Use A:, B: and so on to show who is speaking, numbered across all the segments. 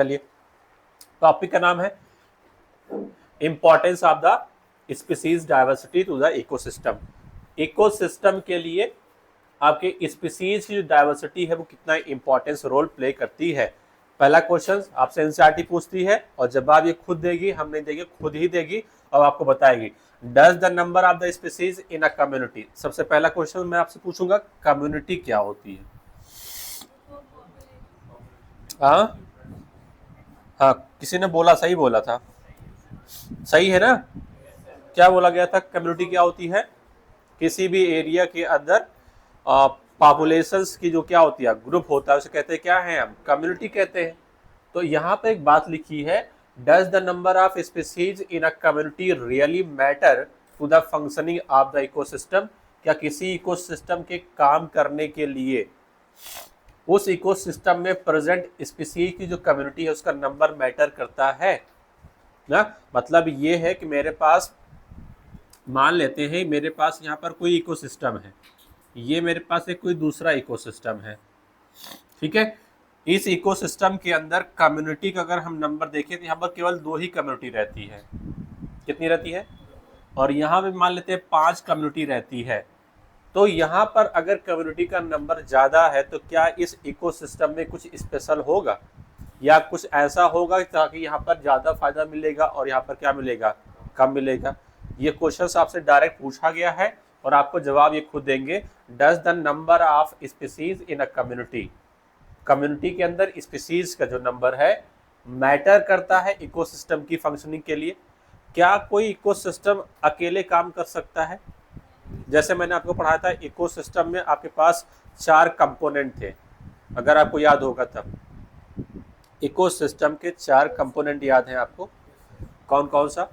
A: चलिए, टॉपिक का नाम है importance of the species diversity to the ecosystem. Ecosystem के लिए आपके स्पीसीज की जो डाइवर्सिटी है वो कितना इंपॉर्टेंस रोल प्ले करती है। पहला क्वेश्चन आपसे एनसीईआरटी पूछती है और जवाब ये खुद देगी, हम नहीं देंगे, खुद ही देगी और आपको बताएगी। Does the number of the species in a community. सबसे पहला क्वेश्चन मैं आपसे पूछूंगा, कम्युनिटी क्या होती है? हाँ हाँ, किसी ने बोला, सही बोला था, सही है ना? क्या बोला गया था? कम्युनिटी क्या होती है? किसी भी एरिया के अंदर पॉपुलेशंस की जो क्या होती है, ग्रुप होता है, उसे कहते हैं क्या है, हम कम्युनिटी कहते हैं। तो यहाँ पे एक बात लिखी है, does the number of species in a community really matter to the functioning of the ecosystem. क्या किसी इकोसिस्टम के काम करने के लिए उस इकोसिस्टम में प्रेजेंट स्पीसीज की जो कम्युनिटी है उसका नंबर मैटर करता है ना? मतलब ये है कि मेरे पास, मान लेते हैं मेरे पास यहाँ पर कोई इकोसिस्टम है, ये मेरे पास एक कोई दूसरा इकोसिस्टम है, ठीक है। इस इकोसिस्टम के अंदर कम्युनिटी का अगर हम नंबर देखें तो यहाँ पर केवल 2 ही कम्युनिटी रहती है। कितनी रहती है? और यहाँ पे मान लेते हैं 5 कम्युनिटी रहती है। तो यहाँ पर अगर कम्युनिटी का नंबर ज़्यादा है तो क्या इस इकोसिस्टम में कुछ स्पेशल होगा या कुछ ऐसा होगा ताकि यहाँ पर ज़्यादा फायदा मिलेगा और यहाँ पर क्या मिलेगा, कम मिलेगा? ये क्वेश्चन आपसे डायरेक्ट पूछा गया है और आपको जवाब ये खुद देंगे। Does the number of species in a community, community के अंदर स्पीसीज का जो नंबर है मैटर करता है इकोसिस्टम की फंक्शनिंग के लिए। क्या कोई इकोसिस्टम अकेले काम कर सकता है? जैसे मैंने आपको पढ़ाया था, इकोसिस्टम में आपके पास 4 कंपोनेंट थे, अगर आपको याद होगा तब। इकोसिस्टम के 4 कंपोनेंट याद हैं आपको? कौन कौन सा?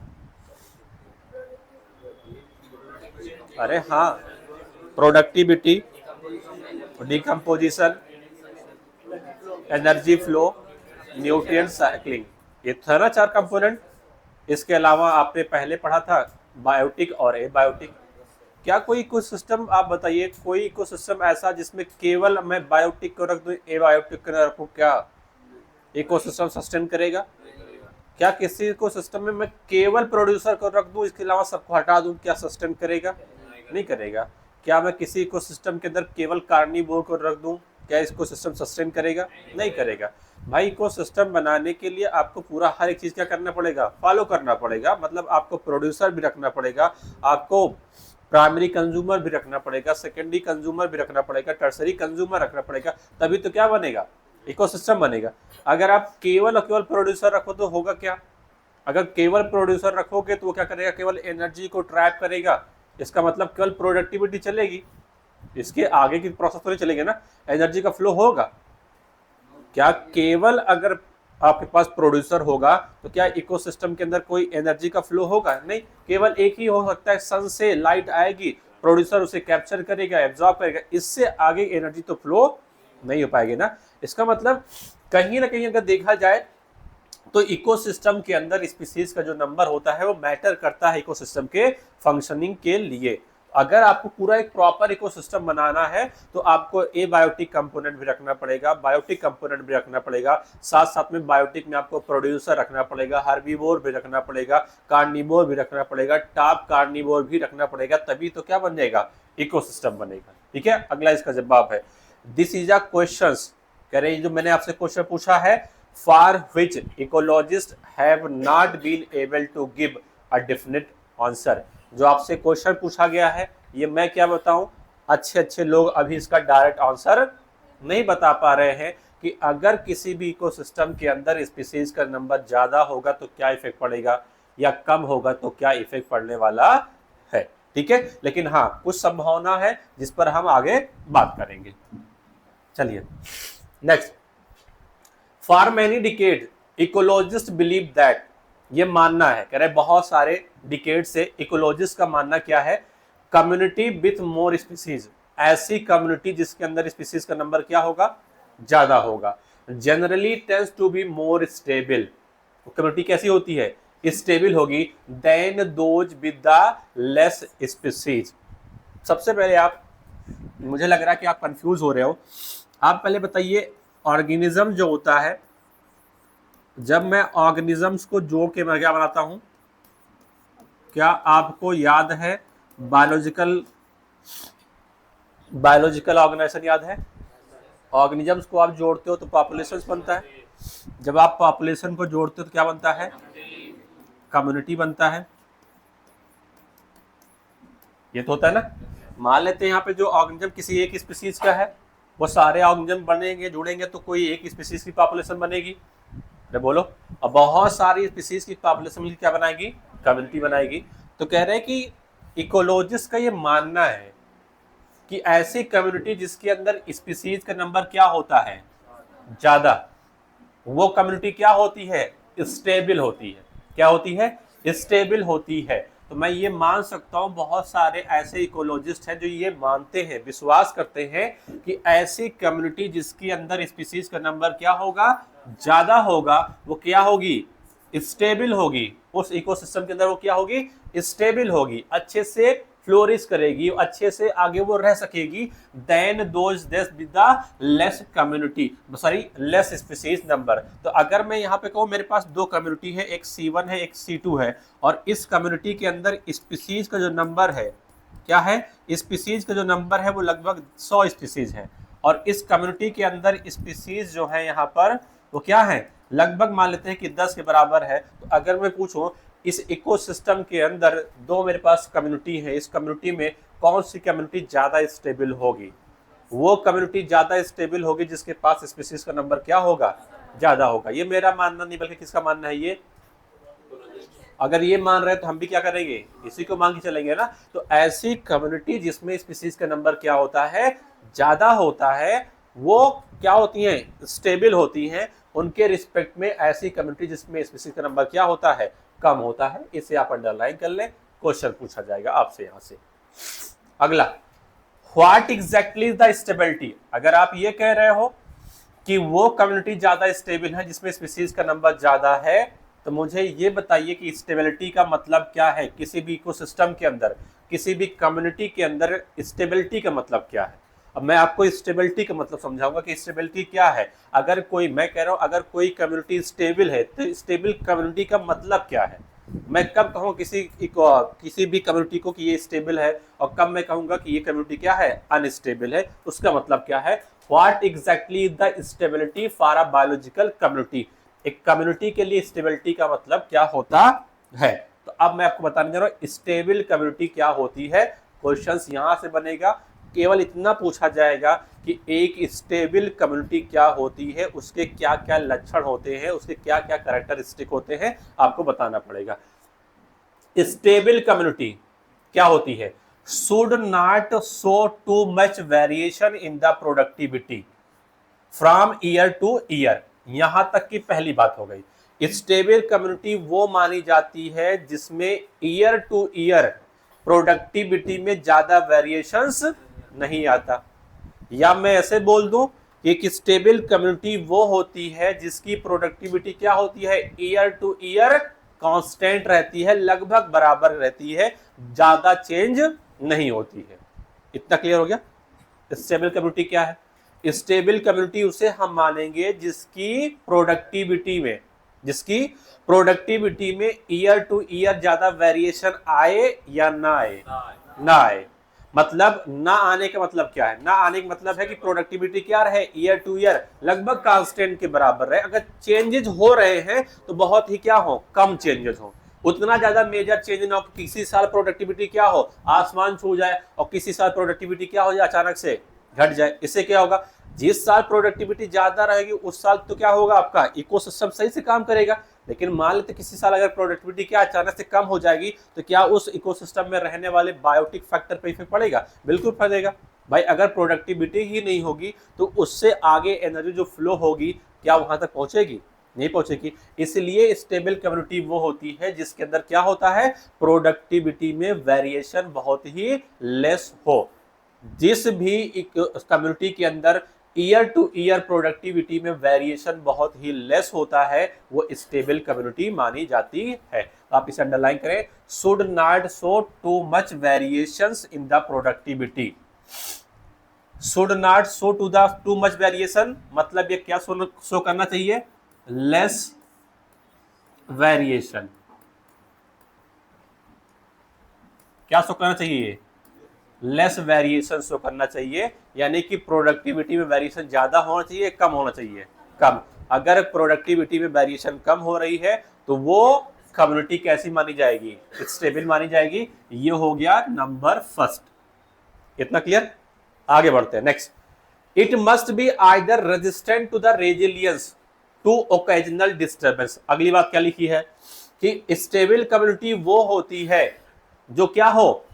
A: अरे हाँ, productivity, decomposition, energy flow, nutrient cycling, ये था ना 4 कंपोनेंट। इसके अलावा आपने पहले पढ़ा था बायोटिक और एबायोटिक। क्या कोई इकोसिस्टम, आप बताइए, कोई इकोसिस्टम ऐसा जिसमें केवल मैं बायोटिक को रख दूं, एबायोटिक को रखूं, क्या इकोसिस्टम सस्टेन करेगा? क्या किसी इकोसिस्टम में मैं केवल प्रोड्यूसर को रख दूं, इसके अलावा सबको हटा दूं, क्या सस्टेन करेगा? नहीं करेगा। क्या मैं किसी इकोसिस्टम के अंदर केवल कार्निवोर को रख दूं, क्या इसको सिस्टम सस्टेन करेगा? नहीं करेगा। भाई इकोसिस्टम बनाने के लिए आपको पूरा हर एक चीज क्या करना पड़ेगा, फॉलो करना पड़ेगा। मतलब आपको प्रोड्यूसर भी रखना पड़ेगा, आपको प्राइमरी कंज्यूमर भी रखना पड़ेगा, सेकेंडरी कंज्यूमर भी रखना पड़ेगा, टर्सरी कंज्यूमर रखना पड़ेगा, तभी तो क्या बनेगा, इकोसिस्टम बनेगा। अगर आप केवल और केवल प्रोड्यूसर रखो तो होगा क्या? अगर केवल प्रोड्यूसर रखोगे तो वो क्या करेगा, केवल एनर्जी को ट्रैप करेगा। इसका मतलब केवल प्रोडक्टिविटी चलेगी, इसके आगे की प्रोसेस तो नहीं चलेगी ना, एनर्जी का फ्लो होगा। क्या केवल अगर आपके पास प्रोड्यूसर होगा तो क्या इकोसिस्टम के अंदर कोई एनर्जी का फ्लो होगा? नहीं। केवल एक ही हो सकता है, सन से लाइट आएगी, प्रोड्यूसर उसे कैप्चर करेगा, एब्जॉर्ब करेगा, इससे आगे एनर्जी तो फ्लो नहीं हो पाएगी ना। इसका मतलब कहीं ना कहीं अगर देखा जाए तो इकोसिस्टम के अंदर स्पीसीज का जो नंबर होता है वो मैटर करता है इकोसिस्टम के फंक्शनिंग के लिए। अगर आपको पूरा एक प्रॉपर इकोसिस्टम बनाना है तो आपको एबायोटिक कंपोनेंट भी रखना पड़ेगा, बायोटिक कंपोनेंट भी रखना पड़ेगा, साथ साथ में बायोटिक में आपको प्रोड्यूसर रखना पड़ेगा, हार्बीवोर भी रखना पड़ेगा, कार्निवोर भी रखना पड़ेगा, टॉप कार्निवोर भी रखना पड़ेगा, तभी तो क्या बन जाएगा, इकोसिस्टम बनेगा। ठीक है, अगला इसका जवाब है, दिस इज अ क्वेश्चन। कह रहे जो मैंने आपसे क्वेश्चन पूछा है, for which ecologists have not been able to give a definite answer। जो आपसे क्वेश्चन पूछा गया है, ये मैं क्या बताऊं, अच्छे लोग अभी इसका डायरेक्ट आंसर नहीं बता पा रहे हैं कि अगर किसी भी इकोसिस्टम के अंदर स्पीसीज का नंबर ज्यादा होगा तो क्या इफेक्ट पड़ेगा या कम होगा तो क्या इफेक्ट पड़ने वाला है। ठीक है, लेकिन हाँ कुछ संभावना है जिस पर हम आगे बात करेंगे। चलिए next, for many decade ecologist believe that, ये मानना है, कह रहे बहुत सारे डिकेड से इकोलॉजिस्ट का मानना क्या है, कम्युनिटी विथ मोर स्पीसीज, ऐसी कम्युनिटी जिसके अंदर स्पीसीज का नंबर क्या होगा, ज्यादा होगा, generally tends to be more stable, community कैसी होती है, स्टेबल होगी, then those with the less species. सबसे पहले आप, मुझे लग रहा है कि आप कंफ्यूज हो रहे हो, आप पहले बताइए ऑर्गेनिज्म जो होता है जब मैं ऑर्गेनिजम्स को जोड़ के मैं क्या बनाता हूं, क्या आपको याद है बायोलॉजिकल ऑर्गेनाइजेशन याद है? ऑर्गेनिजम्स को आप जोड़ते हो तो पॉपुलेशन बनता है, जब आप पॉपुलेशन को जोड़ते हो तो क्या बनता है? कम्युनिटी बनता है। ये तो होता है ना। मान लेते हैं यहाँ पे जो ऑर्गेनिज्म किसी एक स्पीसीज का है, वो सारे ऑर्गेनिज्म बनेंगे जुड़ेंगे तो कोई एक स्पीसीज की पॉपुलेशन बनेगी। अरे बोलो, अब बहुत सारी स्पीसीज की पॉपुलेशन मिलकर क्या बनाएगी? कम्युनिटी बनाएगी। तो कह रहे हैं कि इकोलॉजिस्ट का ये मानना है कि ऐसी कम्युनिटी जिसके अंदर स्पीसीज का नंबर क्या होता है? ज्यादा, वो कम्युनिटी क्या होती है? स्टेबल होती है। क्या होती है? स्टेबल होती है। तो मैं ये मान सकता हूं बहुत सारे ऐसे इकोलॉजिस्ट हैं जो ये मानते हैं, विश्वास करते हैं कि ऐसी कम्युनिटी जिसके अंदर स्पीसीज का नंबर क्या होगा? ज्यादा होगा, वो क्या होगी? स्टेबल होगी। उस इकोसिस्टम के अंदर वो क्या होगी? स्टेबल होगी, अच्छे से फ्लोरिश करेगी, अच्छे से आगे वो रह सकेगी। देन दोज देश with the less community, sorry less species number. तो अगर मैं यहाँ पे कहूँ मेरे पास दो कम्युनिटी है, एक C1 है, एक C2 है, और इस कम्युनिटी के अंदर स्पीसीज का जो नंबर है क्या है? स्पीसीज का जो नंबर है वो लगभग 100 स्पीसीज है, और इस कम्युनिटी के अंदर स्पीसीज जो है यहाँ पर वो क्या है? लगभग मान लेते हैं कि 10 के बराबर है। तो अगर मैं पूछूं इस इकोसिस्टम के अंदर दो मेरे पास कम्युनिटी है, इस कम्युनिटी में कौन सी कम्युनिटी ज्यादा स्टेबल होगी? वो कम्युनिटी ज्यादा स्टेबल होगी जिसके पास स्पीसीज का नंबर क्या होगा? ज्यादा होगा। ये मेरा मानना नहीं बल्कि किसका मानना है? ये अगर ये मान रहे हैं तो हम भी क्या करेंगे? इसी को मान के चलेंगे ना। तो ऐसी कम्युनिटी जिसमें स्पीसीज का नंबर क्या होता है? ज्यादा होता है, वो क्या होती हैं? स्टेबल होती हैं। उनके रिस्पेक्ट में ऐसी कम्युनिटी जिसमें स्पीसीज का नंबर क्या होता है? कम होता है। इसे आप अंडरलाइन कर लें, क्वेश्चन पूछा जाएगा आपसे यहां से। अगला, व्हाट एग्जैक्टली द स्टेबिलिटी। अगर आप ये कह रहे हो कि वो कम्युनिटी ज्यादा स्टेबल है जिसमें स्पीसीज का नंबर ज्यादा है, तो मुझे ये बताइए कि स्टेबिलिटी का मतलब क्या है? किसी भी इकोसिस्टम के अंदर, किसी भी कम्युनिटी के अंदर स्टेबिलिटी का मतलब क्या है? अब मैं आपको स्टेबिलिटी का मतलब समझाऊंगा कि स्टेबिलिटी क्या है। अगर कोई, मैं कह रहा हूं अगर कोई कम्युनिटी स्टेबल है तो स्टेबल कम्युनिटी का मतलब क्या है? मैं कब कहूँ किसी भी कम्युनिटी को कि ये स्टेबल है, और कब मैं कहूंगा कि ये कम्युनिटी क्या है? अनस्टेबल है। उसका मतलब क्या है? What exactly the stability for a biological community. एक कम्युनिटी के लिए स्टेबिलिटी का मतलब क्या होता है? तो अब मैं आपको बताने जा रहा हूँ स्टेबल कम्युनिटी क्या होती है। क्वेश्चंस यहां से बनेगा, केवल इतना पूछा जाएगा कि एक स्टेबल कम्युनिटी क्या होती है, उसके क्या क्या लक्षण होते हैं, उसके क्या क्या कैरेक्टरिस्टिक होते हैं, आपको बताना पड़ेगा। स्टेबल कम्युनिटी क्या होती है? Should not show too much variation in the productivity from year to year. यहां तक की पहली बात हो गई। स्टेबल कम्युनिटी वो मानी जाती है जिसमें ईयर टू ईयर प्रोडक्टिविटी में ज्यादा वेरिएशंस नहीं आता। या मैं ऐसे बोल दूं कि एक स्टेबल कम्युनिटी वो होती है जिसकी प्रोडक्टिविटी क्या होती है? ईयर टू ईयर कांस्टेंट रहती है, लगभग बराबर रहती है, ज्यादा चेंज नहीं होती है। इतना क्लियर हो गया? स्टेबल कम्युनिटी क्या है? स्टेबल कम्युनिटी उसे हम मानेंगे जिसकी प्रोडक्टिविटी में ईयर टू ईयर ज्यादा वेरिएशन आए या ना आए? ना आए। मतलब ना आने का मतलब क्या है? ना आने का मतलब है कि प्रोडक्टिविटी क्या रहे? ईयर टू ईयर लगभग कांस्टेंट के बराबर रहे। अगर चेंजेस हो रहे हैं तो बहुत ही क्या हो? कम चेंजेस हो। उतना ज्यादा मेजर चेंज ना हो कि किसी साल प्रोडक्टिविटी क्या हो? आसमान छू जाए, और किसी साल प्रोडक्टिविटी क्या हो जाए? अचानक से घट जाए। इससे क्या होगा? जिस साल प्रोडक्टिविटी ज्यादा रहेगी उस साल तो क्या होगा? आपका इकोसिस्टम सही से काम करेगा। लेकिन मान लेते किसी साल अगर प्रोडक्टिविटी क्या अचानक से कम हो जाएगी, तो क्या उस इकोसिस्टम में रहने वाले बायोटिक फैक्टर पे इफेक्ट पड़ेगा? बिल्कुल पड़ेगा। भाई अगर प्रोडक्टिविटी ही नहीं होगी तो उससे आगे एनर्जी जो फ्लो होगी क्या वहां तक पहुंचेगी? नहीं पहुंचेगी। इसलिए स्टेबल कम्युनिटी वो होती है जिसके अंदर क्या होता है? प्रोडक्टिविटी में वेरिएशन बहुत ही लेस हो। जिस भी कम्युनिटी के अंदर ईयर टू ईयर प्रोडक्टिविटी में वेरिएशन बहुत ही लेस होता है, वो स्टेबल कम्युनिटी मानी जाती है। आप इसे अंडरलाइन करें, should not show too much variations in the productivity. Should not show too much variation मतलब ये क्या शो करना चाहिए? लेस वेरिएशन, क्या शो करना चाहिए, लेस वेरिएशन शो करना चाहिए, यानी कि प्रोडक्टिविटी में वेरिएशन ज्यादा होना चाहिए, कम होना चाहिए, कम। अगर प्रोडक्टिविटी में वेरिएशन कम हो रही है तो वो कम्युनिटी कैसी मानी जाएगी, स्टेबल मानी जाएगी। ये हो गया नंबर फर्स्ट। इतना क्लियर, आगे बढ़ते हैं next. It must be either resistant to the resilience to occasional disturbance. अगली बात क्या लिखी है कि स्टेबल कम्युनिटी वो होती है जो क्या हो,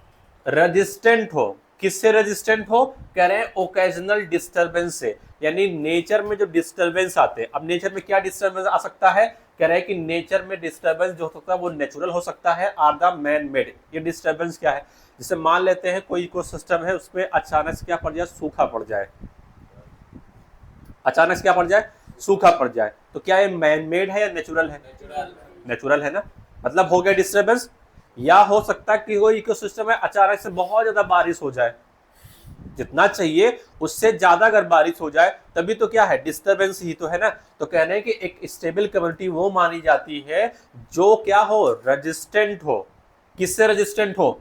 A: रेजिस्टेंट हो। किससे रेजिस्टेंट हो, कह रहे हैं ओकेजनल डिस्टर्बेंस से, यानी नेचर में जो डिस्टर्बेंस आते हैं। अब नेचर में क्या डिस्टर्बेंस आ सकता है, कह रहे हैं कि नेचर में डिस्टर्बेंस जो हो सकता है वो नेचुरल हो सकता है, आर द मैन मेड। ये डिस्टर्बेंस क्या है, जैसे मान लेते हैं कोई इकोसिस्टम है, उसमें अचानक से क्या पड़ जाए, सूखा पड़ जाए, अचानक से क्या पड़ जाए, सूखा पड़ जाए, तो क्या ये मैन मेड है या नेचुरल है, नेचुरल है ना, मतलब हो गया डिस्टर्बेंस। या हो सकता है कि कोई इकोसिस्टम है, अचानक से बहुत ज्यादा बारिश हो जाए, जितना चाहिए उससे ज्यादा अगर बारिश हो जाए तभी तो क्या है, डिस्टर्बेंस ही तो है ना। तो कहने कि एक स्टेबल कम्युनिटी वो मानी जाती है जो क्या हो, रेजिस्टेंट हो। किससे रेजिस्टेंट हो,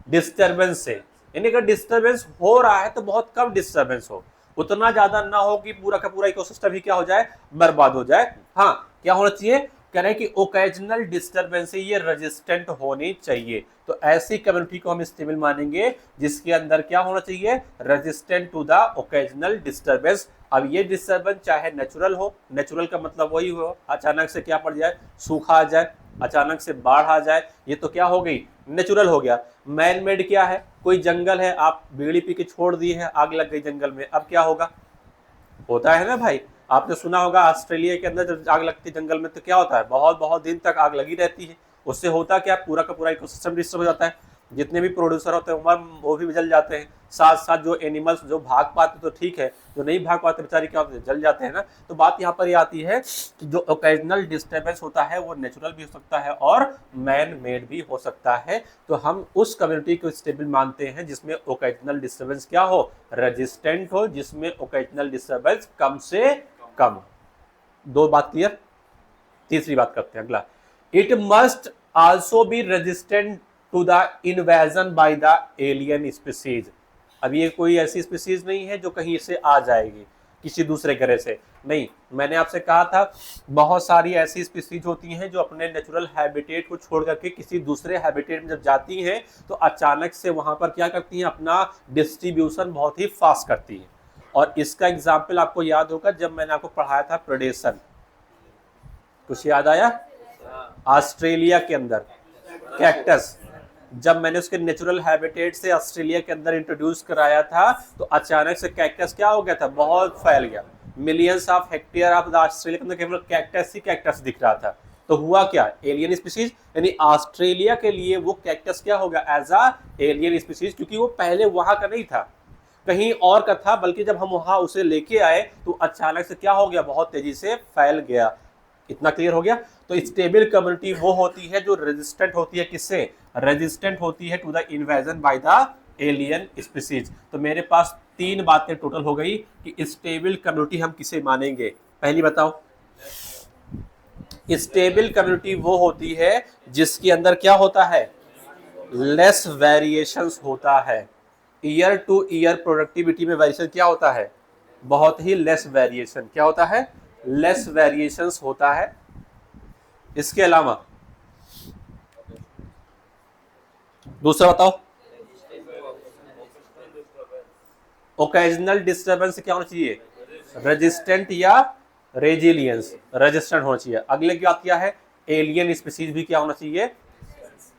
A: डिस्टर्बेंस से, यानी अगर डिस्टर्बेंस हो रहा है तो बहुत कम डिस्टर्बेंस हो, उतना ज्यादा ना हो कि पूरा का पूरा इकोसिस्टम ही क्या हो जाए, बर्बाद हो जाए। हाँ, क्या होना चाहिए, कह रहे हैं कि ओकेजनल डिस्टर्बेंस से ये रेजिस्टेंट होनी चाहिए। तो ऐसी कम्युनिटी को हम स्टेबल मानेंगे जिसके अंदर क्या होना चाहिए, resistant to the occasional disturbance. अब ये डिस्टर्बेंस चाहे नेचुरल हो, नेचुरल का मतलब वही हो, अचानक से क्या पड़ जाए, सूखा आ जाए, अचानक से बाढ़ आ जाए, ये तो क्या हो गई, नेचुरल हो गया। मैन मेड क्या है, कोई जंगल है, आप बीड़ी पी के छोड़ दिए हैं, आग लग गई जंगल में, अब क्या होगा, होता है ना भाई। आपने सुना होगा ऑस्ट्रेलिया के अंदर जब आग लगती है जंगल में तो क्या होता है, बहुत बहुत दिन तक आग लगी रहती है। उससे होता क्या, पूरा का पूरा इकोसिस्टम डिस्टर्ब हो जाता है, जितने भी प्रोड्यूसर होते हैं वो भी जल जाते हैं, साथ साथ जो एनिमल्स जो भाग पाते तो ठीक है, जो नहीं भाग पाते बेचारे क्या होते हैं, जल जाते हैं ना। तो बात यहाँ पर ये आती है कि जो ओकेजनल डिस्टर्बेंस होता है वो नेचुरल भी हो सकता है और मैन मेड भी हो सकता है। तो हम उस कम्युनिटी को स्टेबल मानते हैं जिसमें ओकेजनल डिस्टर्बेंस क्या हो, रेजिस्टेंट हो, जिसमें ओकेजनल डिस्टर्बेंस कम से कम। दो बात क्लियर। तीसरी बात करते हैं, अगला, it must also be resistant to the invasion by the alien species. अब ये कोई ऐसी स्पीसीज नहीं है जो कहीं से आ जाएगी किसी दूसरे ग्रह से, नहीं। मैंने आपसे कहा था बहुत सारी ऐसी स्पीसीज होती हैं जो अपने नेचुरल हैबिटेट को छोड़ करके किसी दूसरे हैबिटेट में जब जाती हैं तो अचानक से वहां पर क्या करती हैं, अपना डिस्ट्रीब्यूशन बहुत ही फास्ट करती हैं। और इसका एग्जाम्पल आपको याद होगा जब मैंने आपको पढ़ाया था प्रेडेशन, कुछ याद आया, ऑस्ट्रेलिया के अंदर कैक्टस, जब मैंने उसके नेचुरल हैबिटेट से ऑस्ट्रेलिया के अंदर इंट्रोड्यूस कराया था तो अचानक से कैक्टस क्या हो गया था, बहुत फैल गया, millions of hectare of Australia के अंदर केवल कैक्टस ही कैक्टस दिख रहा था। तो हुआ क्या, एलियन स्पीसीज, यानी ऑस्ट्रेलिया के लिए वो कैक्टस क्या हो गया, एज अ एलियन स्पीसीज, क्योंकि वो पहले वहां का नहीं था, कहीं और का था, बल्कि जब हम वहां उसे लेके आए तो अचानक से क्या हो गया, बहुत तेजी से फैल गया। इतना क्लियर हो गया। तो स्टेबल कम्युनिटी वो होती है जो रेजिस्टेंट होती है, किससे, रेजिस्टेंट होती है to the invasion by the alien species. तो मेरे पास तीन बातें टोटल हो गई कि स्टेबल कम्युनिटी हम किसे मानेंगे। पहली बताओ, स्टेबल कम्युनिटी वो होती है जिसके अंदर क्या होता है, लेस वेरिएशंस होता है। ईयर टू ईयर प्रोडक्टिविटी में वेरिएशन क्या होता है, बहुत ही लेस वेरिएशन, क्या होता है, लेस वेरिएशंस होता है। इसके अलावा दूसरा बताओ, ओकेजनल डिस्टर्बेंस क्या होना चाहिए, रेजिस्टेंट या रेजिलियंस, रेजिस्टेंट होना चाहिए। अगले की बात क्या है, एलियन स्पीसीज भी क्या होना चाहिए,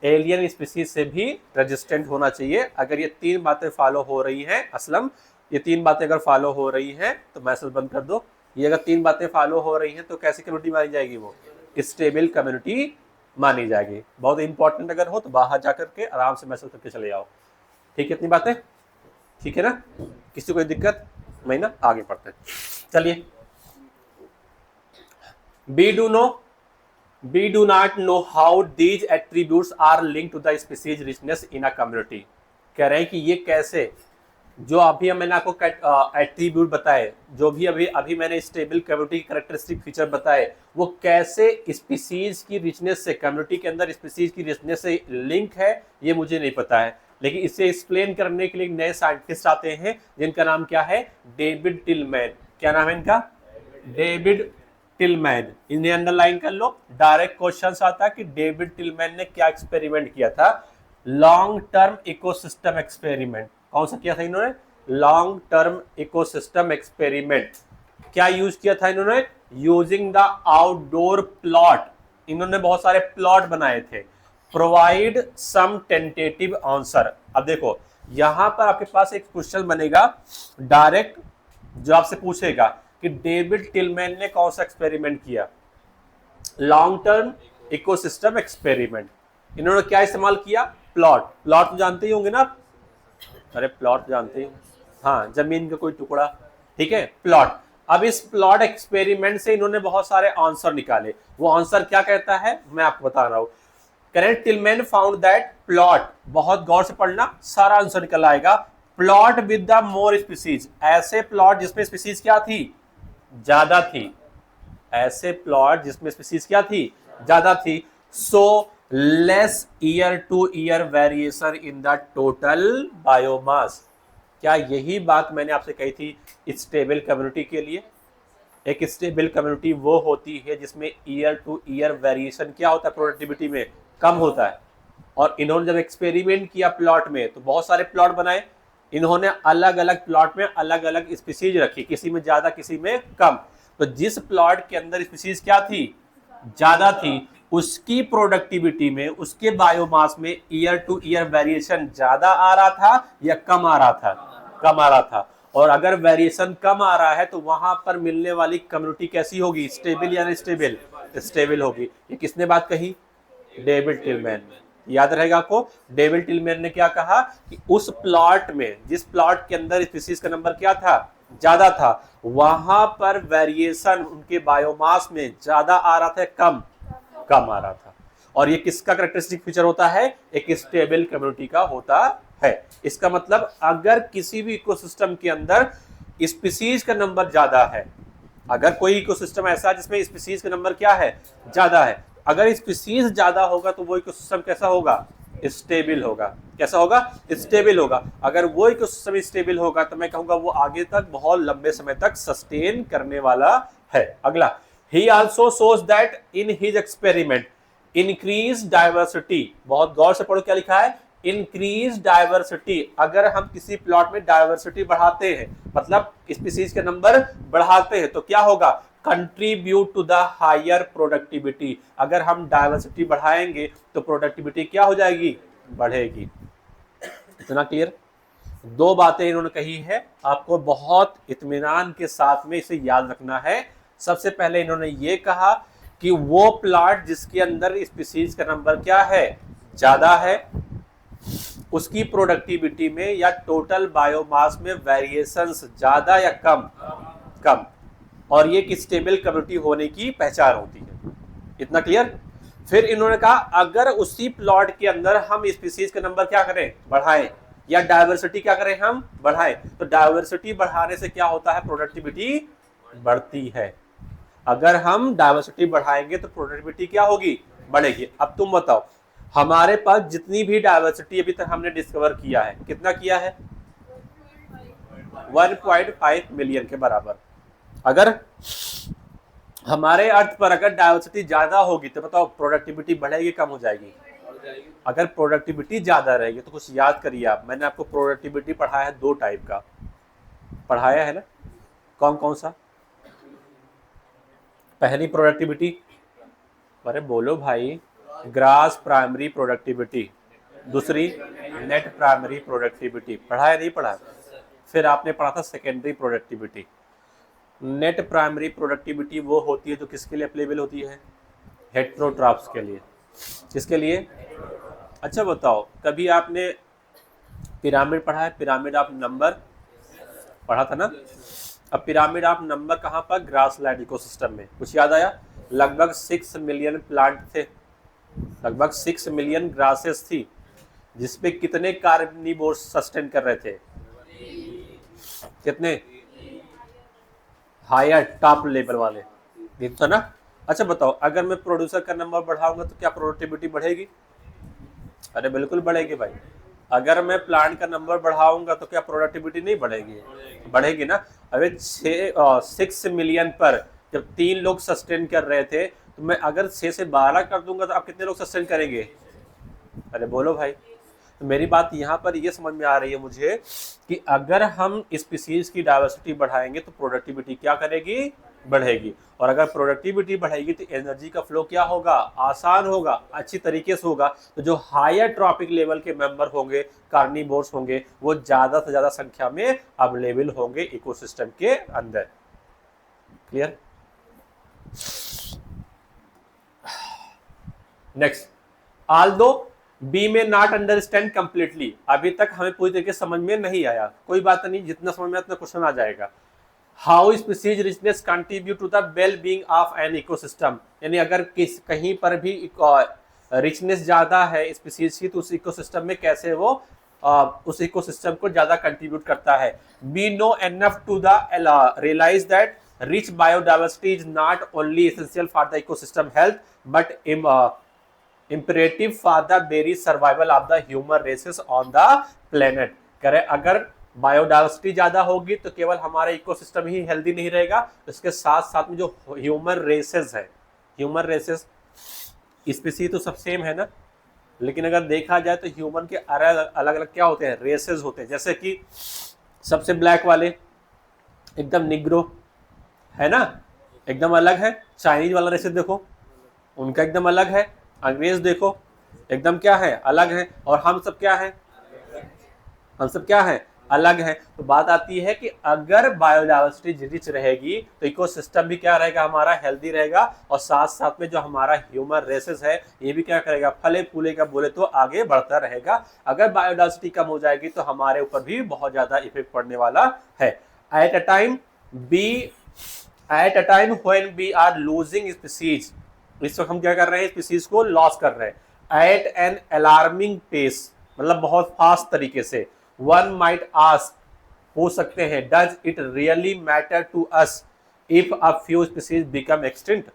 A: एलियन स्पीसीज से भी रेजिस्टेंट होना चाहिए। अगर ये तीन बातें फॉलो हो रही हैं, असलम ये तीन बातें अगर फॉलो हो रही हैं तो मैसेज बंद कर दो। ये अगर तीन बातें फॉलो हो रही हैं तो कैसी कम्युनिटी मानी जाएगी, वो स्टेबल कम्युनिटी मानी जाएगी। बहुत इंपॉर्टेंट अगर हो तो बाहर जाकर के आराम से मैसेज करके चले जाओ। ठीक है, इतनी बातें ठीक है ना, किसी को कोई दिक्कत नहीं ना, आगे पढ़ते हैं। चलिए, we do not know how these attributes are linked to the species richness in a community। कह रहे हैं कि ये कैसे जो अभी मैंने आपको एट्रीब्यूट बताए, जो भी अभी अभी मैंने स्टेबल कम्युनिटी की कैरेक्टरिस्टिक फीचर बताए, वो कैसे स्पीसीज की रिचनेस से, कम्युनिटी के अंदर स्पीसीज की रिचनेस से लिंक है, ये मुझे नहीं पता है। लेकिन इसे एक्सप्लेन करने के लिए नए साइंटिस्ट आते हैं जिनका नाम क्या है, डेविड टिलमैन। क्या नाम है इनका? David Tilman. इन्हें अंडरलाइन कर लो, डायरेक्ट क्वेश्चन आता है कि डेविड टिलमैन ने क्या एक्सपेरिमेंट किया था। Long term ecosystem experiment. कौन सा किया था इन्होंने? Long term ecosystem experiment. क्या यूज किया था इन्होंने? Using the outdoor plot. इन्होंने बहुत सारे प्लॉट बनाए थे। Provide some tentative answer. अब देखो यहां पर आपके पास एक क्वेश्चन बनेगा डायरेक्ट, जो आपसे पूछेगा कि डेविड टिलमैन ने कौन सा एक्सपेरिमेंट किया। Long term ecosystem experiment. इन्होंने क्या इस्तेमाल किया? प्लॉट। प्लॉट तो जानते ही होंगे ना? अरे प्लॉट जानते ही, हाँ, जमीन का कोई टुकड़ा, ठीक है, प्लॉट। अब इस प्लॉट एक्सपेरिमेंट से इन्होंने बहुत सारे आंसर निकाले। वो आंसर क्या कहता है मैं आपको बता रहा हूं। Correct, Tilman found that plot, बहुत गौर से पढ़ना, सारा आंसर निकल आएगा। Plot with the more species, ऐसे प्लॉट जिसमें स्पीसीज क्या थी? ज्यादा थी। ऐसे प्लॉट जिसमें स्पीसीज क्या थी? ज्यादा थी। So less year to year variation in the total biomass. क्या यही बात मैंने आपसे कही थी स्टेबल कम्युनिटी के लिए? एक स्टेबल कम्युनिटी वो होती है जिसमें ईयर टू ईयर वेरिएशन क्या होता है? प्रोडक्टिविटी में कम होता है। और इन्होंने जब एक्सपेरिमेंट किया प्लॉट में तो बहुत सारे प्लॉट बनाए। इन्होंने अलग अलग प्लॉट में अलग अलग स्पीसीज रखी, किसी में ज्यादा किसी में कम। तो जिस प्लॉट के अंदर स्पीसीज क्या थी? ज्यादा थी, उसकी प्रोडक्टिविटी में, उसके बायोमास में ईयर टू ईयर वेरिएशन ज्यादा आ रहा था या कम आ रहा था? कम आ रहा था। और अगर वेरिएशन कम आ रहा है तो वहां पर मिलने वाली कम्युनिटी कैसी होगी? स्टेबल या अनस्टेबल? स्टेबल होगी। ये किसने बात कही? डेविड टिलमैन ने। याद रहेगा आपको, डेविड टिलमैन ने क्या कहा कि उस प्लॉट में, जिस प्लॉट के अंदर स्पीसीज का नंबर क्या था? ज्यादा था, वहां पर वेरिएशन उनके बायोमास में ज्यादा आ रहा था, कम कम आ रहा था। और ये किसका कैरेक्टरिस्टिक फीचर होता है? एक स्टेबल कम्युनिटी का होता है। इसका मतलब अगर किसी भी इकोसिस्टम के अंदर स्पीसीज का नंबर ज्यादा है, अगर कोई इकोसिस्टम ऐसा है जिसमें स्पीसीज का नंबर क्या है? ज्यादा है, अगर स्पीसीज ज्यादा होगा तो वो इकोसिस्टम कैसा होगा? स्टेबल होगा। कैसा होगा? स्टेबल होगा। अगर वो इकोसिस्टम स्टेबल होगा तो मैं कहूंगा वो आगे तक बहुत लंबे समय तक सस्टेन करने वाला है। अगला, he also shows that in his experiment increase diversity। बहुत गौर से पढ़ो क्या लिखा है? Increase diversity. अगर हम किसी प्लॉट में डाइवर्सिटी बढ़ाते हैं, मतलब स्पीसीज का नंबर बढ़ाते हैं, तो क्या होगा? Contribute to the higher productivity. अगर हम डाइवर्सिटी बढ़ाएंगे तो प्रोडक्टिविटी क्या हो जाएगी? बढ़ेगी। इतना क्लियर? दो बातें इन्होंने कही है, आपको बहुत इत्मीनान के साथ में इसे याद रखना है। सबसे पहले इन्होंने ये कहा कि वो प्लॉट जिसके अंदर स्पीसीज का नंबर क्या है? ज्यादा है, उसकी प्रोडक्टिविटी में या टोटल बायोमास में वेरिएशंस ज्यादा या कम? कम। और ये कि स्टेबल कम्युनिटी होने की पहचान होती है। इतना क्लियर? फिर इन्होंने कहा अगर उसी प्लॉट के अंदर हम स्पीसीज का नंबर क्या करें? बढ़ाएं, या डाइवर्सिटी क्या करें? हम बढ़ाएं। तो डाइवर्सिटी बढ़ाने से क्या होता है? प्रोडक्टिविटी बढ़ती है। अगर हम डाइवर्सिटी बढ़ाएंगे तो प्रोडक्टिविटी क्या होगी? बढ़ेगी। अब तुम बताओ, हमारे पास जितनी भी डाइवर्सिटी अभी तक हमने डिस्कवर किया है, कितना किया है? 1.5 मिलियन के बराबर। अगर हमारे अर्थ पर अगर डाइवर्सिटी ज्यादा होगी तो बताओ प्रोडक्टिविटी बढ़ेगी कम हो जाएगी? अगर प्रोडक्टिविटी ज्यादा रहेगी तो कुछ याद करिए आप, मैंने आपको प्रोडक्टिविटी पढ़ाया है, दो टाइप का पढ़ाया है ना। कौन कौन सा? पहली प्रोडक्टिविटी, अरे बोलो भाई, ग्रास प्राइमरी प्रोडक्टिविटी। दूसरी नेट प्राइमरी प्रोडक्टिविटी। पढ़ाया नहीं पढ़ा? फिर आपने पढ़ा था secondary productivity. Net primary productivity वो होती है जो किसके लिए अप्लीकेबल होती है? हेटेरोट्रॉप्स के लिए। किसके लिए? अच्छा बताओ, कभी आपने पिरामिड पढ़ा है? पिरामिड ऑफ नंबर पढ़ा था ना? अब पिरामिड ऑफ नंबर कहाँ पर? ग्रासलैंड इकोसिस्टम में। कुछ याद आया? लगभग 6 मिलियन प्लांट थे, लगभग 6 मिलियन ग्रासेस थी, जिसपे कितने कार्निवोर्स सस्टेन कर रहे थे? कितने? हायर टॉप लेवल वाले, ठीक था ना? अच्छा बताओ, अगर मैं प्रोड्यूसर का नंबर बढ़ाऊंगा तो क्या प्रोडक्टिविटी बढ़ेगी? अरे बिल्कुल बढ़ेगी भाई। अगर मैं प्लांट का नंबर बढ़ाऊंगा तो क्या प्रोडक्टिविटी नहीं बढ़ेगी? बढ़ेगी ना। अबे 6 मिलियन पर जब 3 लोग सस्टेन कर रहे थे, तो मैं अगर 6 से 12 कर दूंगा तो आप कितने लोग सस्टेन करेंगे? अरे बोलो भाई। तो मेरी बात यहाँ पर ये समझ में आ रही है मुझे कि अगर हम स्पीसीज की डाइवर्सिटी बढ़ाएंगे तो प्रोडक्टिविटी क्या करेगी? बढ़ेगी। और अगर प्रोडक्टिविटी बढ़ेगी तो एनर्जी का फ्लो क्या होगा? आसान होगा, अच्छी तरीके से होगा। तो जो हायर ट्रॉपिक लेवल के मेंबर होंगे, कार्निवोर्स होंगे, वो ज्यादा से ज्यादा संख्या में अवेलेबल होंगे इकोसिस्टम के अंदर। क्लियर? नेक्स्ट, आल्दो बी में नॉट अंडरस्टैंड कंप्लीटली, अभी तक हमें पूरी तरीके से समझ में नहीं आया, कोई बात नहीं, जितना समझ में उतना क्वेश्चन आ जाएगा। How species richness contribute to the well being of an ecosystem, यानी अगर कहीं पर भी रिचनेस ज्यादा है स्पीसीज की तो उस इकोसिस्टम में कैसे वो उस इकोसिस्टम को ज्यादा कंट्रीब्यूट करता है। We know enough to the realize that rich biodiversity is not only essential for the ecosystem health but imperative for the very survival of the human races on the planet। करे अगर biodiversity ज्यादा होगी तो केवल हमारा ecosystem ही healthy नहीं रहेगा, इसके साथ साथ में जो ह्यूमन रेसेस है, ह्यूमन रेसेस स्पीसीज तो सब सेम है ना, लेकिन अगर देखा जाए तो ह्यूमन के अलग अलग क्या होते हैं? रेसेस होते हैं। जैसे कि सबसे ब्लैक वाले एकदम निग्रो है ना, एकदम अलग है। चाइनीज वाला रेसेस देखो, उनका एकदम अलग है। अंग्रेज देखो, एकदम क्या है? अलग है। और हम सब क्या है? हम सब क्या है? अलग है। तो बात आती है कि अगर बायोडाइवर्सिटी रिच रहेगी तो इकोसिस्टम भी क्या रहेगा? हमारा हेल्दी रहेगा। और साथ साथ में जो हमारा ह्यूमन रेसेस है ये भी क्या करेगा? फले फूलेगा, बोले तो आगे बढ़ता रहेगा। अगर बायोडाइवर्सिटी कम हो जाएगी तो हमारे ऊपर भी बहुत ज्यादा इफेक्ट पड़ने वाला है। At a time when we are losing species, इस वक्त हम क्या कर रहे हैं? स्पीसीज को लॉस कर रहे हैं एट एन अलार्मिंग पेस, मतलब बहुत फास्ट तरीके से। वन माइट आस्क, हो सकते हैं, does it really matter to us if a few species become extinct?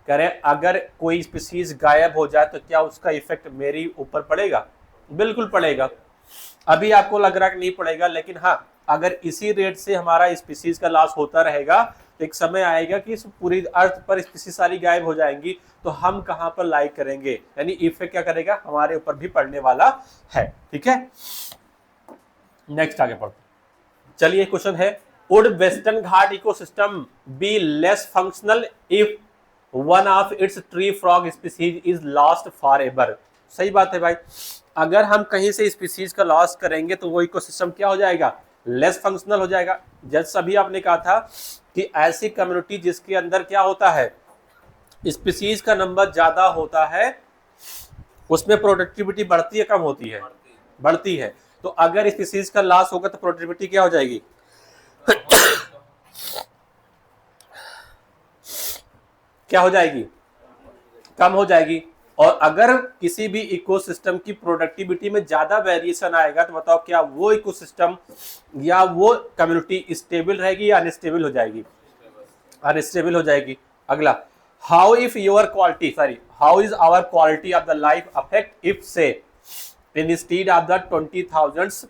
A: करें अगर कोई स्पीसीज गायब हो जाए तो क्या उसका इफेक्ट मेरी ऊपर पड़ेगा? बिल्कुल पड़ेगा। अभी आपको लग रहा है कि नहीं पड़ेगा, लेकिन हाँ, अगर इसी रेट से हमारा स्पीसीज का लॉस होता रहेगा तो एक समय आएगा कि पूरी अर्थ पर स्पीसीज सारी गायब हो जाएंगी, तो हम कहां पर लाइक करेंगे? यानी इफेक्ट क्या करेगा? हमारे ऊपर भी पड़ने वाला है। ठीक है, नेक्स्ट आगे बढ़ते। चलिए, क्वेश्चन है, would western Ghat ecosystem be less functional if one of its tree frog species is lost for ever? सही बात है भाई। अगर हम कहीं से स्पीसीज का लॉस करेंगे तो वो इकोसिस्टम क्या हो जाएगा? लेस फंक्शनल हो जाएगा। जैसे अभी आपने कहा था कि ऐसी कम्युनिटी जिसके अंदर क्या होता है? स्पीसीज का नंबर ज्यादा होता है, उसमें प्रोडक्टिविटी बढ़ती है कम होती है? बढ़ती है। तो अगर स्पीसीज का लॉस होगा तो प्रोडक्टिविटी क्या हो जाएगी? क्या हो जाएगी? कम हो जाएगी। और अगर किसी भी इकोसिस्टम की प्रोडक्टिविटी में ज्यादा वेरिएशन आएगा तो बताओ क्या वो इकोसिस्टम या वो कम्युनिटी स्टेबल रहेगी या अनस्टेबल हो जाएगी? अनस्टेबल हो जाएगी। अगला, how if your quality how is our quality of the life affect if say instead of the 20,000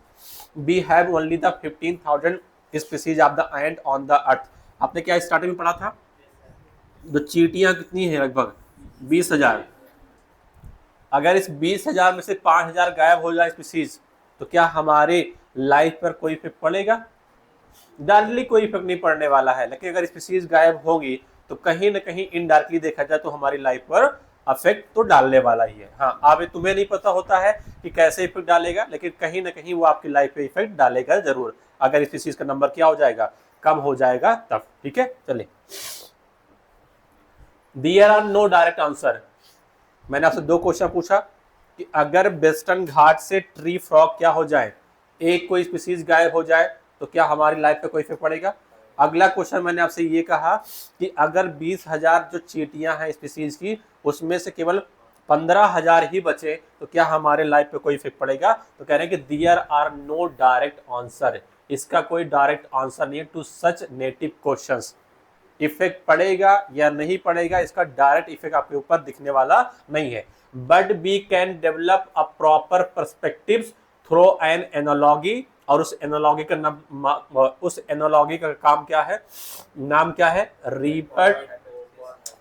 A: we have only the 15,000 species of the ant on the earth? आपने क्या starting में पढ़ा था? जो चींटियां कितनी है? लगभग 20,000। अगर इस 20,000 में से 5,000 गायब हो जाए स्पीसीज तो क्या हमारे लाइफ पर कोई इफेक्ट पड़ेगा? डायरेक्टली कोई इफेक्ट नहीं पड़ने वाला है, लेकिन अगर स्पीसीज गायब होगी तो कहीं ना कहीं इनडायरेक्टली देखा जाए तो हमारी लाइफ पर अफेक्ट तो डालने वाला ही है। हाँ, अब तुम्हें नहीं पता होता है कि कैसे इफेक्ट डालेगा, लेकिन कहीं ना कहीं वो आपकी लाइफ पे इफेक्ट डालेगा जरूर, अगर स्पीसीज का नंबर क्या हो जाएगा? कम हो जाएगा तब। ठीक है, चलिए। There are no direct answer. मैंने आपसे 2 क्वेश्चन पूछा कि अगर वेस्टर्न घाट से ट्री फ्रॉग क्या हो जाए, एक कोई स्पीसीज गायब हो जाए तो क्या हमारी लाइफ पे कोई इफेक्ट पड़ेगा? अगला क्वेश्चन मैंने आपसे ये कहा कि अगर 20,000 जो चींटियां हैं स्पीसीज की, उसमें से केवल 15,000 ही बचे तो क्या हमारे लाइफ पे कोई इफेक्ट पड़ेगा? तो कह रहे हैं कि there are no direct answer, इसका कोई डायरेक्ट आंसर नहीं है to such native questions. Effect पड़ेगा या नहीं पड़ेगा, इसका डायरेक्ट इफेक्ट आपके ऊपर दिखने वाला नहीं है, but we can develop a proper perspective through an analogy. और उस एनालॉजी का काम क्या है, नाम क्या है, rivet